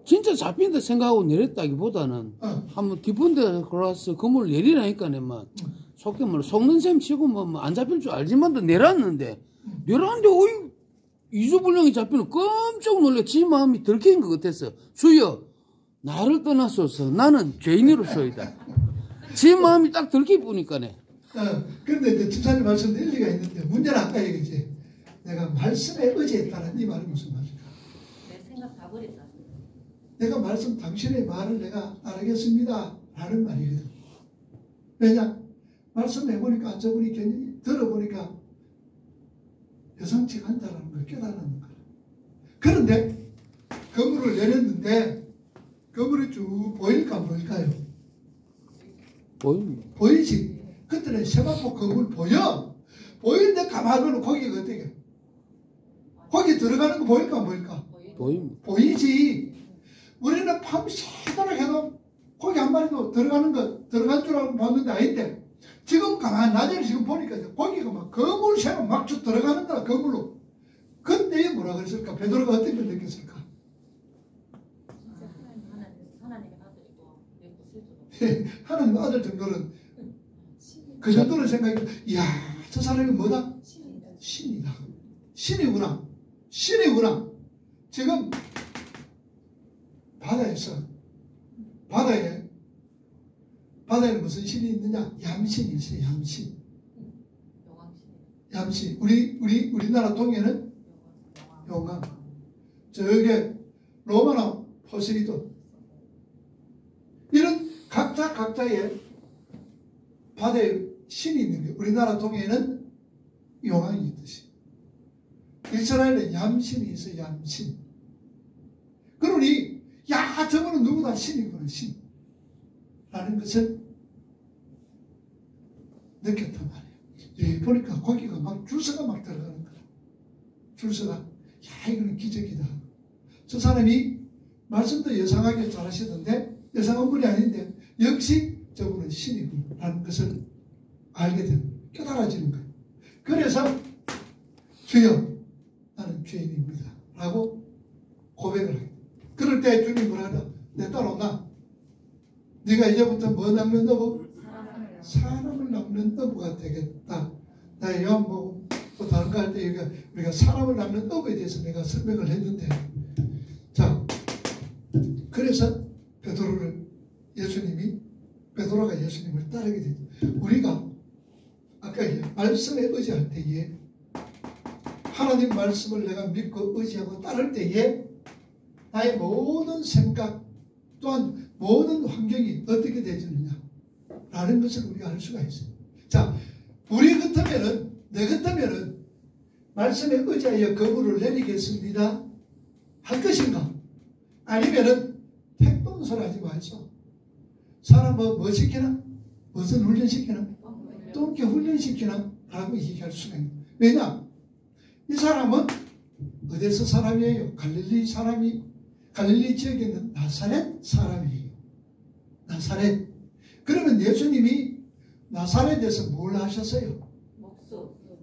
진짜 잡힌다 생각하고 내렸다기보다는 한번 깊은 데 걸어서 그물 내리라니까만 속게 말로 속는 셈 치고 뭐 안 잡힐 줄 알지만도 내렸는데 어이 2주 분량이 잡히는 깜짝 놀래 지 마음이 들킨 것 같았어. 주여 나를 떠나소서 나는 죄인으로서이다. 지 마음이 딱 들키 보니까네. 그런데 이제 집사님 말씀도 일리가 있는데 문제는 아까 얘기했지. 내가 말씀에 의지했다는 이 말은 무슨 말일까? 내 생각 다 버렸다. 내가 말씀 당신의 말을 내가 따르겠습니다 라는 말이거든. 왜냐? 말씀해보니까 앉아보니 들어보니까 여상치가 않다라는 걸 깨달는 거야. 그런데 그물을 내렸는데 그물이 쭉 보일까 안 보일까요? 보이지. 그때는 세바포 그물 보여. 보이는데 가만히 보면 거기가 어떻게? 거기 들어가는 거 보일까 안 보일까? 보이지. 우리는 밤새도록 해도 거기 한 마리도 들어갈 줄 알고 봤는데 아닌데 지금 가만히 낮에 지금 보니까 거기가 막 그물 새로 막 쭉 들어가는 거야. 그물로. 그때 뭐라 그랬을까? 베드로가 어떤 걸 느꼈을까? 하나님의 아들이고 하나님 아들 정도는 그 정도는 생각해. 이야, 저 사람이 뭐다? 신이다. 신이구나. 지금 바다에는 무슨 신이 있느냐? 얌신이 있어요. 얌신. 우리나라 동해는 용왕. 저게 로마나 포세이돈. 이런 각자의 바다에 신이 있는 거예요. 우리나라 동해에는 용왕이 있듯이. 이스라엘은 얌신이 있어요. 얌신. 그러니 야 저거는 누구다 신이구나. 신. 라는 것을 느꼈단 말이에요. 여기 보니까 거기가 막 줄서가 막 들어가는 거야. 줄서가. 야, 이거는 기적이다. 저 사람이 말씀도 예상하게 잘하시던데 예상한 분이 아닌데 역시 저분은 신이구나라는 것을 알게 되는, 깨달아지는 거예요. 그래서 주여 나는 죄인입니다 라고 고백을 하게 돼요. 그럴 때 주님 뭐라 하라? 내 따라오나? 네가 이제부터 뭐 낚는 어부? 사람을 낚는 어부가 되겠다. 나 요한복음 또 다른 거 할 때 우리가 사람을 낚는 어부에 대해서 내가 설명을 했는데, 자, 그래서 베드로가 예수님을 따르게 되죠. 우리가 아까 말씀에 의지할 때에, 하나님 말씀을 내가 믿고 의지하고 따를 때에 나의 모든 생각 또한 모든 환경이 어떻게 되어지느냐 라는 것을 우리가 알 수가 있어요. 자, 내 같으면은 말씀에 의지하여 거부를 내리겠습니다 할 것인가? 아니면은 택동설 하지 마이소. 사람 뭐 시키나? 무슨 훈련시키나? 똥개 훈련시키나? 라고 얘기할 수가 있는 거예요. 왜냐? 이 사람은 어디서 사람이에요? 갈릴리 지역에 있는 나사렛 사람이에요. 나사렛. 그러면 예수님이 나사렛에서 뭘 하셨어요?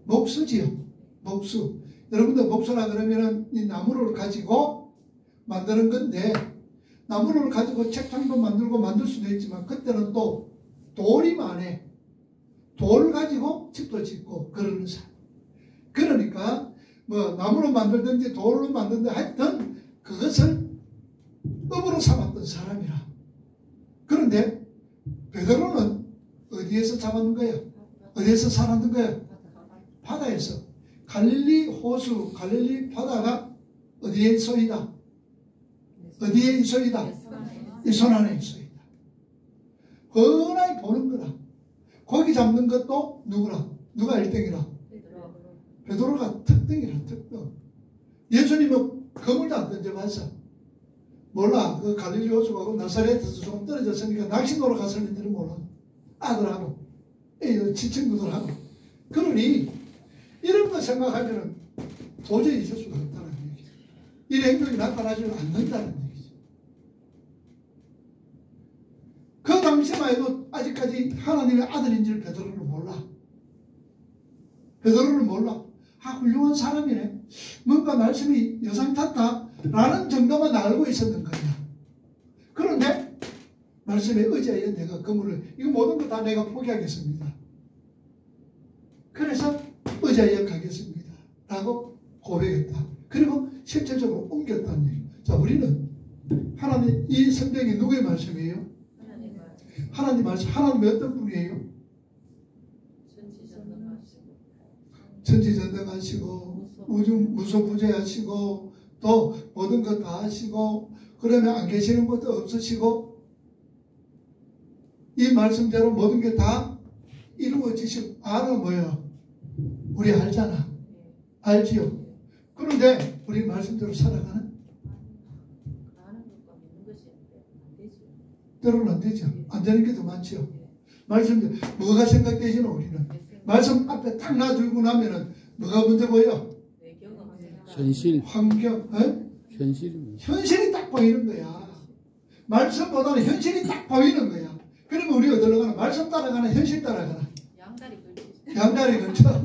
목수지요. 목수. 여러분들 목수라 그러면은 이 나무를 가지고 만드는 건데, 나무를 가지고 책상도 만들고 만들 수도 있지만 그때는 또 돌이 많아. 돌 가지고 집도 짓고 그러는 사람. 그러니까 뭐 나무로 만들든지 돌로 만든지 하여튼 그것을 업으로 삼았던 사람이라. 그런데 베드로는 어디에서 잡았는 거예요? 어디에서 살았는 거예요? 바다에서. 갈릴리 호수, 갈릴리 바다가 어디에 있소이다? 어디에 있소이다? 이 손 안에 있소이다. 뻔하게 보는 거라. 고기 잡는 것도 누가 1등이라? 베드로가 특등이라, 특등. 예수님은 그물도 안 던져봤어. 몰라. 그 갈릴리 호수하고 나사렛에서 좀 떨어졌으니까 낚시도로 갔을지는 몰라. 아들하고 친구들하고. 그러니 이런 거 생각하면 도저히 있을 수가 없다는 얘기죠. 이 행동이 나타나지 않는다는 얘기죠. 그 당시만 해도 아직까지 하나님의 아들인지를 베드로는 몰라. 베드로는 몰라. 아, 훌륭한 사람이네. 뭔가 말씀이 여상탔다라는 정도만 알고 있었는 거야. 그런데 말씀에 의지하여 내가 그물을, 이거 모든 거 다 내가 포기하겠습니다. 그래서 의지하여 가겠습니다 라고 고백했다. 그리고 실질적으로 옮겼다는 얘기예요. 자, 우리는 하나님, 이 성경이 누구의 말씀이에요? 하나님 말씀. 하나님이 어떤 분이에요? 천지전능하시고 무소부재하시고 또 모든 것 다 하시고, 그러면 안 계시는 것도 없으시고, 이 말씀대로 모든 게 다 이루어지시고. 알아 뭐예요? 우리 알잖아. 알지요? 그런데 우리 말씀대로 살아가는? 때로는 안 되죠. 안 되는 게 더 많죠. 말씀대로 뭐가 생각되시나? 우리는 말씀 앞에 딱 놔두고 나면은 뭐가 먼저 보여? 현실. 환경, 현실이 딱 보이는 거야. 말씀보다는 현실이 딱 보이는 거야. 그러면 우리가 어디로 가나? 말씀 따라가나? 현실 따라가나? 양다리 걸쳐.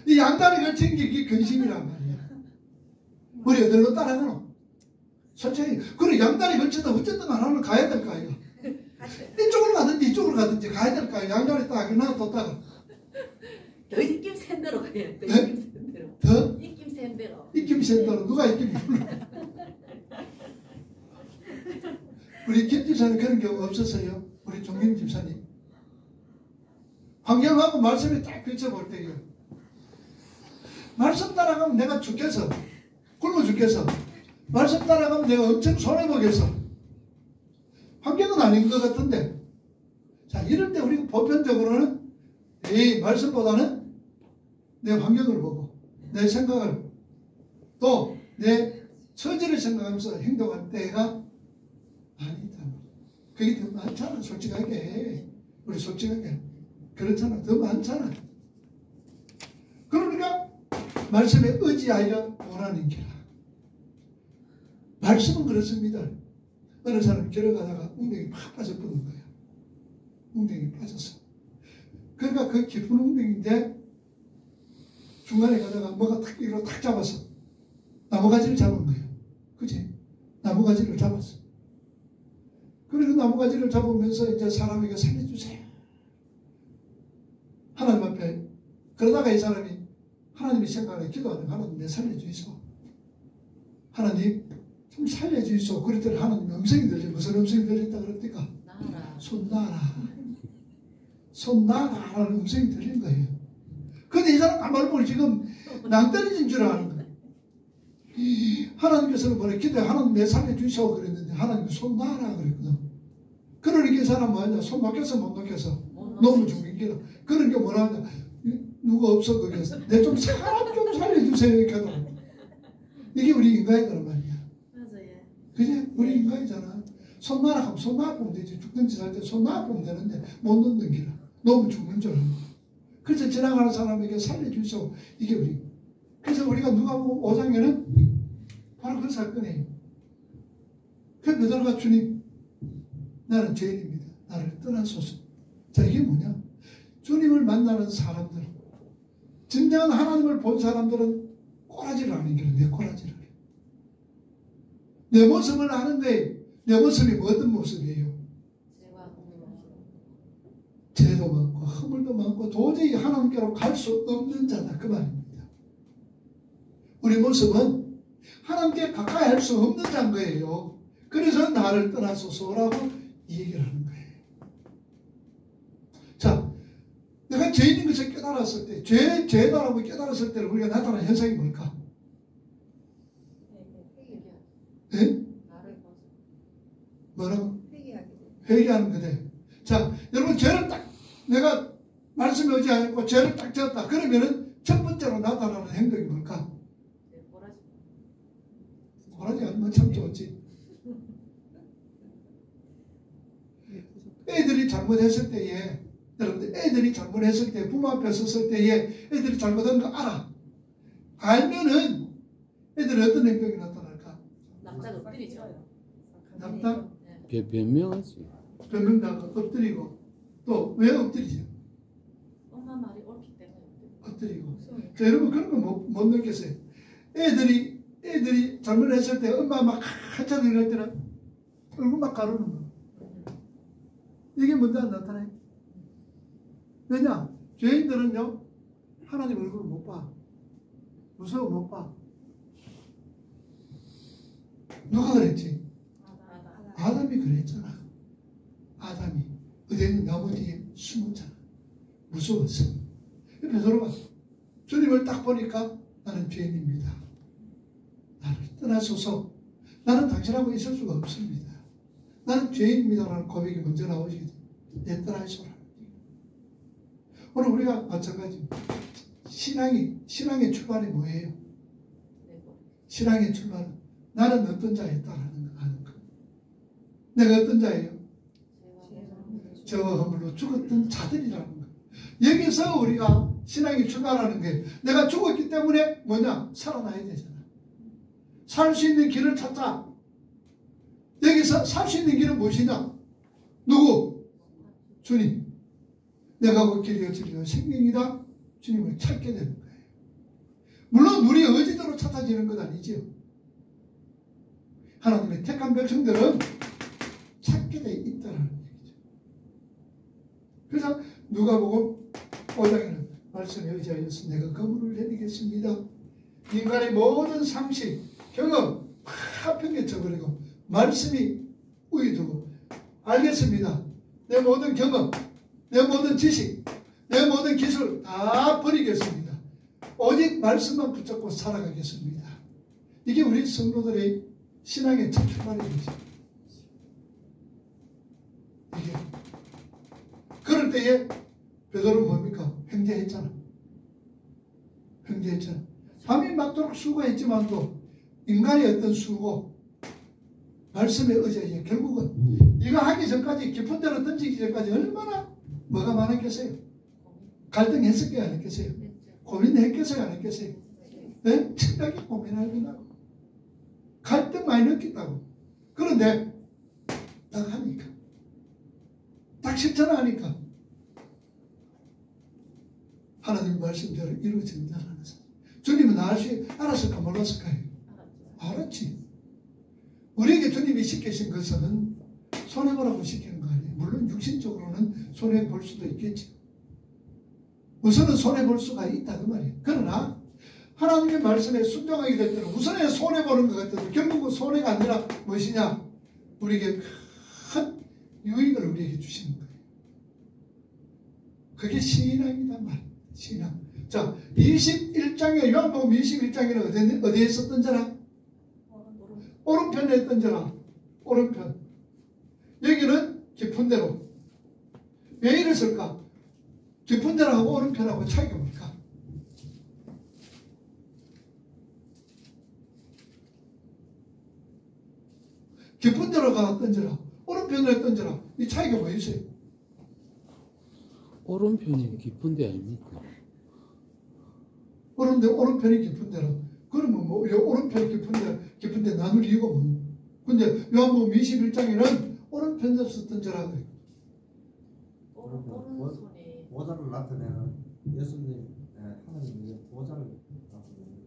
이 양다리 걸친 게 이게 근심이란 말이야. 우리 어디로 따라가노? 솔직히. 그리고 양다리 걸쳐도 어쨌든 하나는 가야 될 거 아니야. 이쪽으로 가든지 이쪽으로 가든지 가야 될 거 아니야. 양다리 딱 놔뒀다가. 더 입김 센 대로 가야 돼. 더? 입김 센 대로. 입김 센 대로. 누가 입김 불러? 우리 김 집사님 그런 경우 없었어요. 우리 종김 집사님. 환경하고 말씀이 딱 비춰볼 때요. 말씀 따라가면 내가 죽겠어. 굶어 죽겠어. 말씀 따라가면 내가 엄청 손해보겠어. 환경은 아닌 것 같은데. 자, 이럴 때 우리가 보편적으로는 이 말씀보다는 내 환경을 보고 내 생각을 또 내 처지를 생각하면서 행동할 때가 아니다. 그게 더 많잖아. 솔직하게. 우리 솔직하게. 그렇잖아. 더 많잖아. 그러니까 말씀에 의지하여 원하는 기라. 말씀은 그렇습니다. 어느 사람이 걸어가다가 웅덩이 팍 빠져버린 거예요. 웅덩이 빠졌어. 그러니까 그 깊은 웅덩이인데 중간에 가다가 뭐가 탁 이로 탁 잡았어. 나무가지를 잡은 거예요. 그치? 나무가지를 잡았어. 그리고 나무가지를 잡으면서 이제 사람에게 살려주세요. 하나님 앞에 그러다가 이 사람이 하나님이 생각에 기도하는 하나님 내 살려주이소. 하나님 좀 살려주이소. 그랬더니 하나님 음성이 들려. 무슨 음성이 들렸다 그랬더니까 손 놔라. 손 놔라 라는 음성이 들린 거예요. 근데 이 사람 가만히 보니 지금 낭떠러진 줄 아는 거예요. 하나님께서는 뭐래 기도해 하나님 내 살려주시오 그랬는데 하나님 손 놔라 그랬거든. 그러니까 이 사람 뭐하냐 손 놓겠어 못 놓겠어 너무 죽인 기라. 그러니까 뭐라 하냐 누가 없어 거기에서 내 좀 사람 좀 살려주세요 이렇게 하더라고. 이게 우리 인간이란 말이야. 맞아요. 그지? 우리 인간이잖아. 손 놔라 하면 손 놔보면 되지. 죽든지 살든지 손 놔보면 되는데 못 놓는 기라. 너무 죽는 줄 알고. 그래서 지나가는 사람에게 살려주시오. 이게 우리. 그래서 우리가 누가복음 5장에는 바로 그 사건이에요. 그 베드로가 주님 나는 죄인입니다. 나를 떠나소서. 자 이게 뭐냐? 주님을 만나는 사람들 진정한 하나님을 본 사람들은 꼬라지를 안 해요. 내 꼬라지를 해요. 내 모습을 아는데 내 모습이 어떤 모습이에요? 죄도 많고 허물도 많고 도저히 하나님께로 갈 수 없는 자다 그 말입니다. 우리 모습은 하나님께 가까이 할 수 없는 자인 거예요. 그래서 나를 떠나소서라고 얘기를 하는 거예요. 자, 내가 죄인인 것을 깨달았을 때 죄다라고 깨달았을 때 우리가 나타나는 현상이 뭘까? 네? 뭐라고? 회개하는 거대. 자, 여러분 죄를 딱 내가 말씀에 의지하고 죄를 딱 지었다. 그러면은 첫 번째로 나타나는 행동이 뭘까? 고라지 아니면 참 좋지. 애들이 잘못했을 때에 여러분들 애들이 잘못했을 때 부모 앞에 섰을 때에 애들이 잘못한 거 알아. 알면은 애들은 어떤 행동이 나타날까? 남자가 엎드리죠. 남자? 변명하지. 변명다가 엎드리고 또 왜 엎드리죠? 엄마 말이 옳기 때문에 엎드리고. 자, 여러분 그런 거 못 느꼈어요. 애들이 잘못했을 때 엄마 막 한참 일할 때는 얼굴 막 가르는 거. 이게 뭔지 안 나타나요? 왜냐? 죄인들은요 하나님 얼굴을 못 봐. 무서워 못 봐. 누가 그랬지? 아담이 그랬잖아. 아담이 어디에 나무 뒤에 숨었잖아. 무서웠어. 베드로가 주님을 딱 보니까 나는 죄인입니다. 나를 떠나소서. 나는 당신하고 있을 수가 없습니다. 나는 죄인입니다라는 고백이 먼저 나오시게 돼. 내 떠나소라. 오늘 우리가 마찬가지입니다. 신앙의 출발이 뭐예요? 신앙의 출발은 나는 어떤 자였다라는 거 아는 거. 내가 어떤 자예요? 저와 허물로 죽었던 자들이라는 거. 여기서 우리가 신앙이 출발하는 거예요. 내가 죽었기 때문에 뭐냐? 살아나야 되잖아. 살 수 있는 길을 찾자. 여기서 살 수 있는 길은 무엇이냐? 누구? 주님. 내가 그 길이요 진리요 생명이다. 주님을 찾게 되는 거예요. 물론 우리 의지대로 찾아지는 건 아니죠. 하나님의 택한 백성들은 찾게 돼 있다는 얘기죠. 그래서 누가복음 5장에는 말씀에 의지하여서 내가 거물을 내리겠습니다. 인간의 모든 상식, 경험 다 팽개쳐버리고 말씀이 우위 두고 알겠습니다. 내 모든 경험, 내 모든 지식, 내 모든 기술 다 버리겠습니다. 오직 말씀만 붙잡고 살아가겠습니다. 이게 우리 성도들의 신앙의 첫 출발이죠. 이게 그럴 때에 베드로는 뭡니까? 횡재했잖아. 횡재했잖아. 밤이 맞도록 수고했지만도 인간의 어떤 수고, 말씀에 의지해 결국은 이거 하기 전까지 깊은 데로 던지기 전까지 얼마나 뭐가 많았겠어요? 갈등했을 게 아니겠어요? 고민했겠어요? 안 했겠어요? 네? 생각이 고민하고 갈등 많이 느꼈다고. 그런데 딱 하니까, 딱 실천하니까 하나님 말씀대로 이루어진다는 것을. 주님은 알았을까 몰랐을까요? 알았지. 우리에게 주님이 시키신 것은 손해보라고 시키는 거 아니에요. 물론 육신적으로는 손해볼 수도 있겠지. 우선은 손해볼 수가 있다 그 말이에요. 그러나 하나님의 말씀에 순종하게 될 때는 우선에 손해보는 것 같아도 결국은 손해가 아니라 무엇이냐? 우리에게 큰 유익을 우리에게 주시는 거예요. 그게 신앙이다 말. 신앙. 자, 21장에 요한복음 21장에는 어디에 던져라? 오른편에 던져라. 오른편. 여기는 깊은 데로. 왜 이랬을까? 깊은 데라고 오른편하고 차이가 뭘까? 깊은 데로 가 던져라. 오른편에 던져라. 이 차이가 뭐 있어요? 오른편이 깊은 데 아닙니까? 오른편이 깊은 데라. 그러면 뭐 오른편이 깊은 데 나눌 이유가 뭐예요? 근데 요한복음 21장에는 오른편에서 던져라 그래요. 오른손이 보좌를 나타내는 예수님, 하나님의 보좌를 나타내는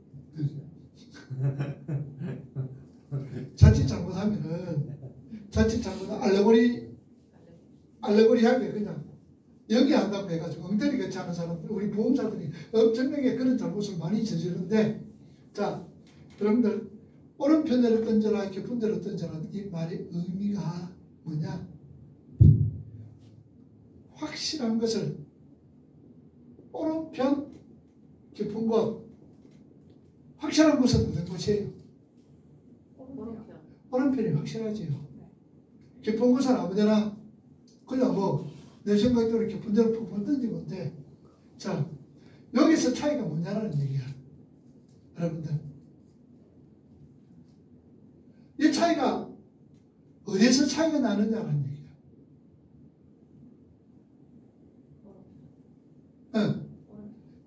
자칫 잘못하면은 알레고리하게 그냥 연기한다고 해가지고 엉터리 같이 하는 사람들, 우리 보험사들이 엄청나게 그런 잘못을 많이 저지르는데, 자, 여러분들 오른편으로 던져라, 깊은 데로 던져라, 이 말의 의미가 뭐냐? 확실한 것을 오른편 깊은 곳, 확실한 곳은 어떤 곳이에요? 오른편이 확실하지요. 깊은 곳은 아무데나 그냥 뭐 내 생각대로 깊은 데로 푹푹 던지면 돼. 자, 여기서 차이가 뭐냐라는 얘기야. 여러분들, 이 차이가 어디서 차이가 나느냐는 얘기야.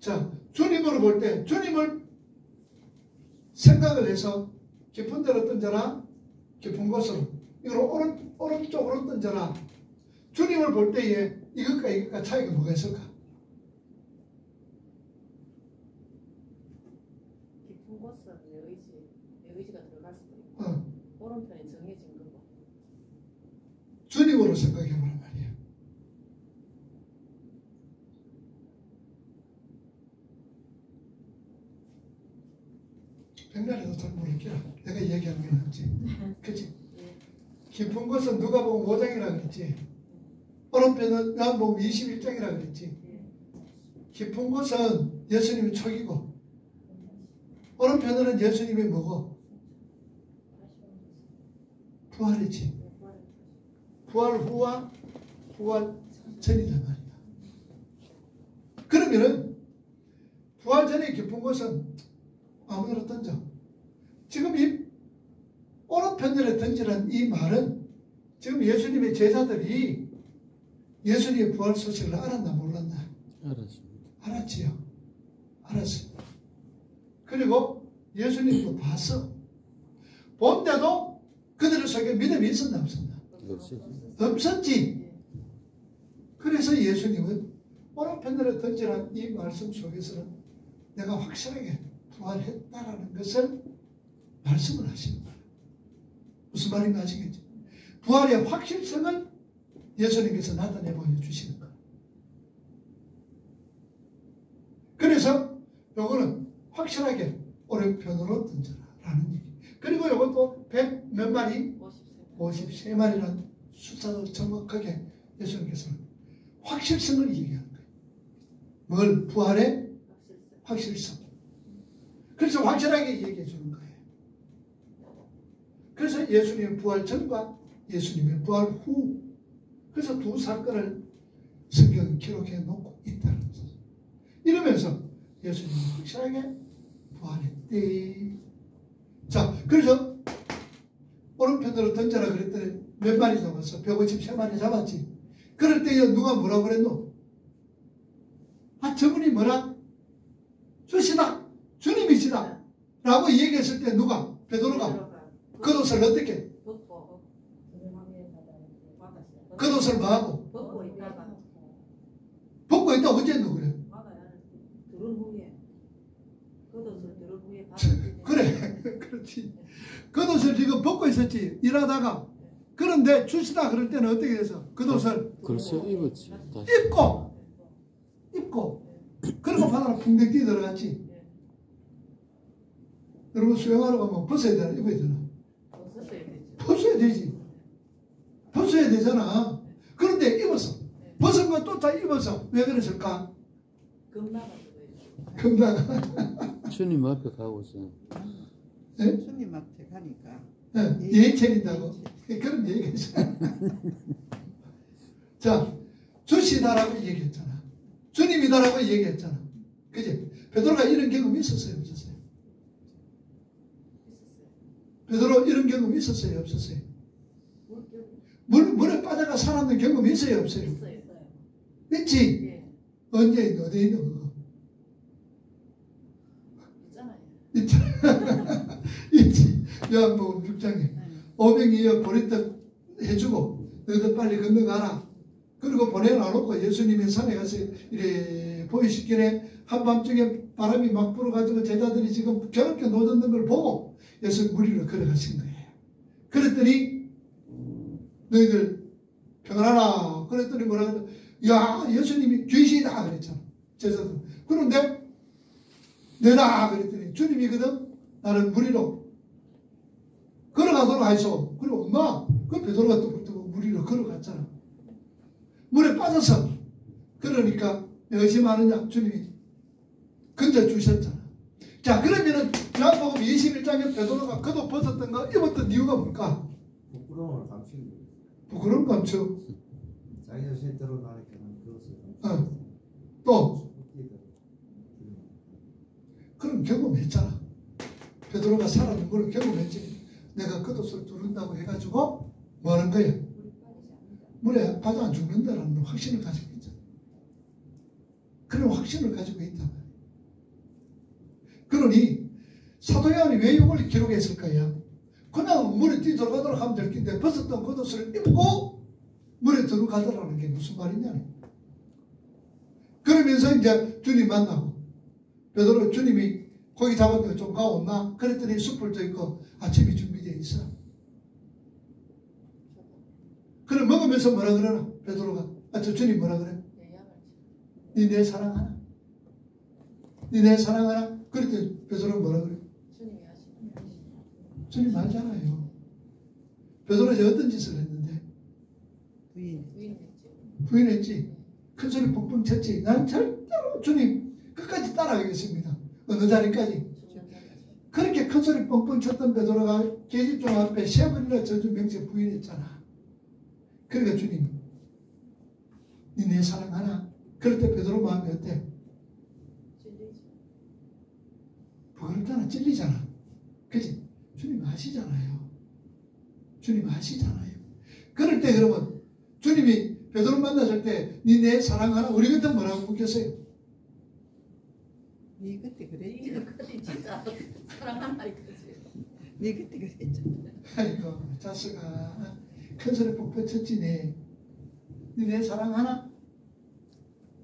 자, 주님으로 볼 때 주님을 생각을 해서 깊은 데로 던져라, 깊은 곳으로. 이걸 오른쪽으로 던져라. 주님을 볼 때에 이것과 차이가 뭐가 있을까? 깊은 곳은 내 의지가 들어갈 수도 있고 오른편이 정해진 거고. 주님으로 생각해보란 말이야. 백날에도 잘 모르겠라. 내가 얘기하는 게 낫지. 그치? 깊은 곳은 누가 보면 5장이라고 그랬지. 오른편은 요한복음 21장이라고 그랬지. 깊은 곳은 예수님이 촉이고, 오른편은 예수님이 뭐고? 부활이지. 부활 후와 부활 전이란 말이야. 그러면은 부활 전에 깊은 곳은 아무데나 던져. 지금 이 오른편으로 던지는 이 말은 지금 예수님의 제자들이 예수님의 부활 소식을 알았나 몰랐나? 알았습니다. 알았지요. 알았어요. 그리고 예수님도 봤어. 본데도 그들 속에 믿음이 있었나 없었나? 없었지. 그래서 예수님은 오른편으로 던지는 이 말씀 속에서는 내가 확실하게 부활했다라는 것을 말씀을 하시는 거예요. 무슨 말인가 아시겠죠? 부활의 확실성을 예수님께서 나타내 보여주시는 거예요. 그래서 요거는 확실하게 오른편으로 던져라라는 얘기. 그리고 요것도 100 몇 마리? 53마리라는 숫자도 정확하게 예수님께서는 확실성을 얘기하는 거예요. 뭘? 부활의 확실성. 그래서 확실하게 얘기해 주는 거예요. 그래서 예수님의 부활 전과 예수님의 부활 후, 그래서 두 사건을 성경에 기록해 놓고 있다는 거죠. 이러면서 예수님은 확실하게 부활했대. 자, 그래서 오른편으로 던져라 그랬더니 몇 마리 잡았어? 153마리 잡았지. 그럴 때 누가 뭐라고 그랬노? 아, 저분이 뭐라? 주시다. 주님이시다. 라고 얘기했을 때 누가? 베드로가 겉옷을 어떻게? 겉옷을 뭐하고? 벗고 있다. 언제 했노 그래? 그래. 그렇지. 겉옷을 지금 벗고 있었지. 일하다가. 그런데 주시다 그럴 때는 어떻게 해서 겉옷을 글쎄 입었지. 입고 그리고 바다로 풍뎅 뛰어 들어갔지. 여러분 수영하러 가면 벗어야 되나 입어야 되나? 벗어야 되지. 벗어야 되잖아. 그런데 입었어. 벗은 건 또 다 입었어. 왜 그랬을까? 금나가 주님 앞에 가고 있어. 네? 주님 앞에 가니까 예의 차린다고. 그런 얘기가 있어. 자, 주시다라고 얘기했잖아. 주님이다라고 얘기했잖아. 그지? 베드로가 이런 경험이 있었어요? 없었어요? 베드로 이런 경험이 있었어요? 없었어요? 물에 빠져가 살았는 경험이 있어요? 없어요? 있지? 언제 있노? 어디 있노? 그거? 있잖아요. 있지. 요한복음 6장에 500이여 보리떡 해주고 너희들 빨리 건너가라. 그리고 보내놔놓고 예수님이 산에 가서 이래 보이시길래 한밤중에 바람이 막 불어가지고 제자들이 지금 저렇게 노젓는 걸 보고 예수 무리로 걸어가신 거예요. 그랬더니 너희들 평안하라. 그랬더니 뭐라 그래? 야, 예수님이 귀신이다 그랬잖아. 제자들. 그런데 내다 그랬더니 주님이거든. 나를 무리로 걸어가도록 하시오. 그리고 엄마 그 베드로가 또 무리로 걸어갔잖아. 물에 빠져서. 그러니까 의심하느냐 주님이 건져주셨잖아. 자, 그러면은 요한복음 21장에 베드로가 겉옷 벗었던 거 입었던 이유가 뭘까? 부끄러움을 감추기. 부끄러움 감추. 자기 자신이 드러나니까 그것을 또 그런 경험했잖아. 베드로가 살아는 걸 경험했지. 내가 겉옷을 두른다고 해가지고 뭐 하는 거야? 물에 빠져 안 죽는다라는 확신을 가지고 있잖아. 그런 확신을 가지고 있단 말이야. 그러니 사도 요한이 왜 이걸 기록했을까요? 그냥 물에 뛰어들어가도록 하면 될 텐데 벗었던 겉옷을 입고 물에 들어가더라는 게 무슨 말이냐. 그러면서 이제 주님 만나고 베드로 주님이 고기 잡았는데 좀 가온나? 그랬더니 숯불도 있고 아침이 준비되어 있어. 그래 먹으면서 뭐라 그러나? 베드로가 저 주님 뭐라 그래? 니 내 사랑하나? 니 내 사랑하나? 그랬더니 베드로가 뭐라 그래? 주님 알잖아요. 베드로가 이제 어떤 짓을 했는데? 부인했지. 큰 소리 뻥뻥 쳤지. 난 절대로 주님 끝까지 따라가겠습니다. 어느 자리까지? 그렇게 큰 소리 뻥뻥 쳤던 베드로가 계집종 앞에 세 번이나 저주 명세 부인했잖아. 그러니까 주님, 니 내 사랑하나? 그럴 때 베드로 마음이 어때? 부끄럽잖아. 찔리잖아. 그치? 주님 아시잖아요. 주님 아시잖아요. 그럴 때 그러면 주님이 베드로 만났을 때 니 내 사랑하나? 우리 같은 뭐라고 묻겠어요? 니 그때 그랬지. 니 그때 진짜 사랑한다 이거지. 니 그때 그랬지. 아이고 자식아 큰 소리 뻑뻑 쳤지 네. 니 내 사랑하나?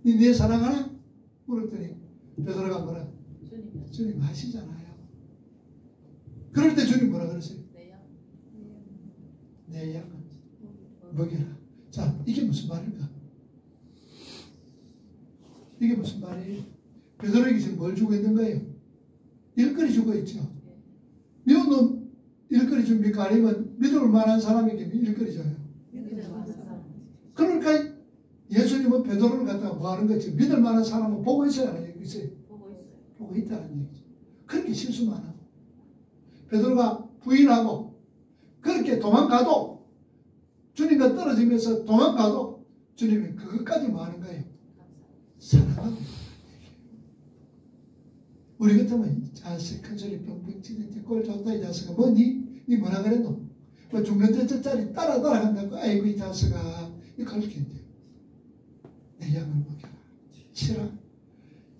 니 내 사랑하나? 물었더니 베드로가 뭐라? 주님 아시잖아요. 그럴 때 주님 뭐라 그러세요? 내 양은 먹여라. 자, 이게 무슨 말일까? 이게 무슨 말이에요? 베드로에게 지금 뭘 주고 있는 거예요? 일거리 주고 있죠. 미운 놈 일거리 줍니까? 아니면 믿을 만한 사람에게 일거리 줘요? 그러니까 예수님은 베드로를 갖다가 뭐 하는 거지? 믿을 만한 사람은 보고 있어야 하는 얘기지. 보고 있다는 얘기죠. 그렇게 실수만 하고 베드로가 부인하고 그렇게 도망가도 주님과 떨어지면서 도망가도 주님이 그것까지 뭐 하는 거예요? 사랑하고. 우리 같으면 자식 큰 소리 뻥뻥 치는데 꼴 좋다 이 자식아. 뭐 니 뭐라 그랬노? 뭐 죽는 저짜리 따라간다고. 아이고 이 자식아. 이 그렇게인데 내 양을 먹여라. 치라.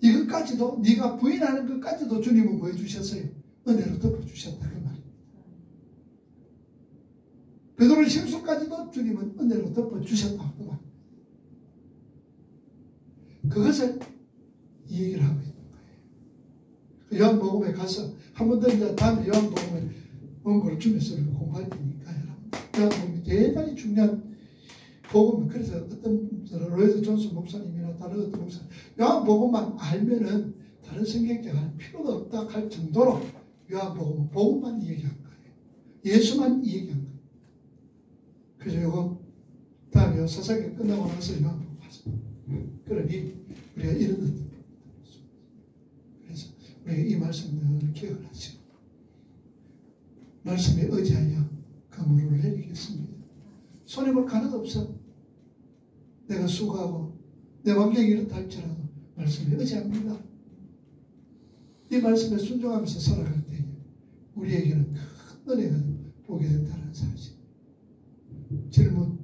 이것까지도 네가 부인하는 것까지도 주님은 뭐 해주셨어요? 은혜로 덮어주셨다 그 말입니다. 베드로의 심수까지도 주님은 은혜로 덮어주셨다 그 말입니다. 그것을 이 얘기를 하고 있는 거예요. 요한복음에 가서 한 번 더 이제 다음에 요한복음에 원고를 주면서 공부할 테니까 여러분 요한복음이 대단히 중요한 복음. 그래서 어떤 로이드 존슨 목사님이나 다른 어떤 목사님 요한복음만 알면은 다른 성경책 할 필요도 없다 할 정도로 요한복음은 복음만 얘기한 거예요. 예수만 얘기한 거예요. 그래서 요거 다음에 요 사사기 끝나고 나서 요한복음 봤습니다. 그러니 우리가 이런 뜻. 그래서 우리가 이 말씀을 기억을 하시고 말씀에 의지하여 그물을 내리겠습니다. 손해볼 가능도 없어. 내가 수고하고 내 환경이 이렇다 할지라도 말씀에 의지합니다. 이 말씀에 순종하면서 살아갈 때 우리에게는 큰 은혜가 보게 된다는 사실. 질문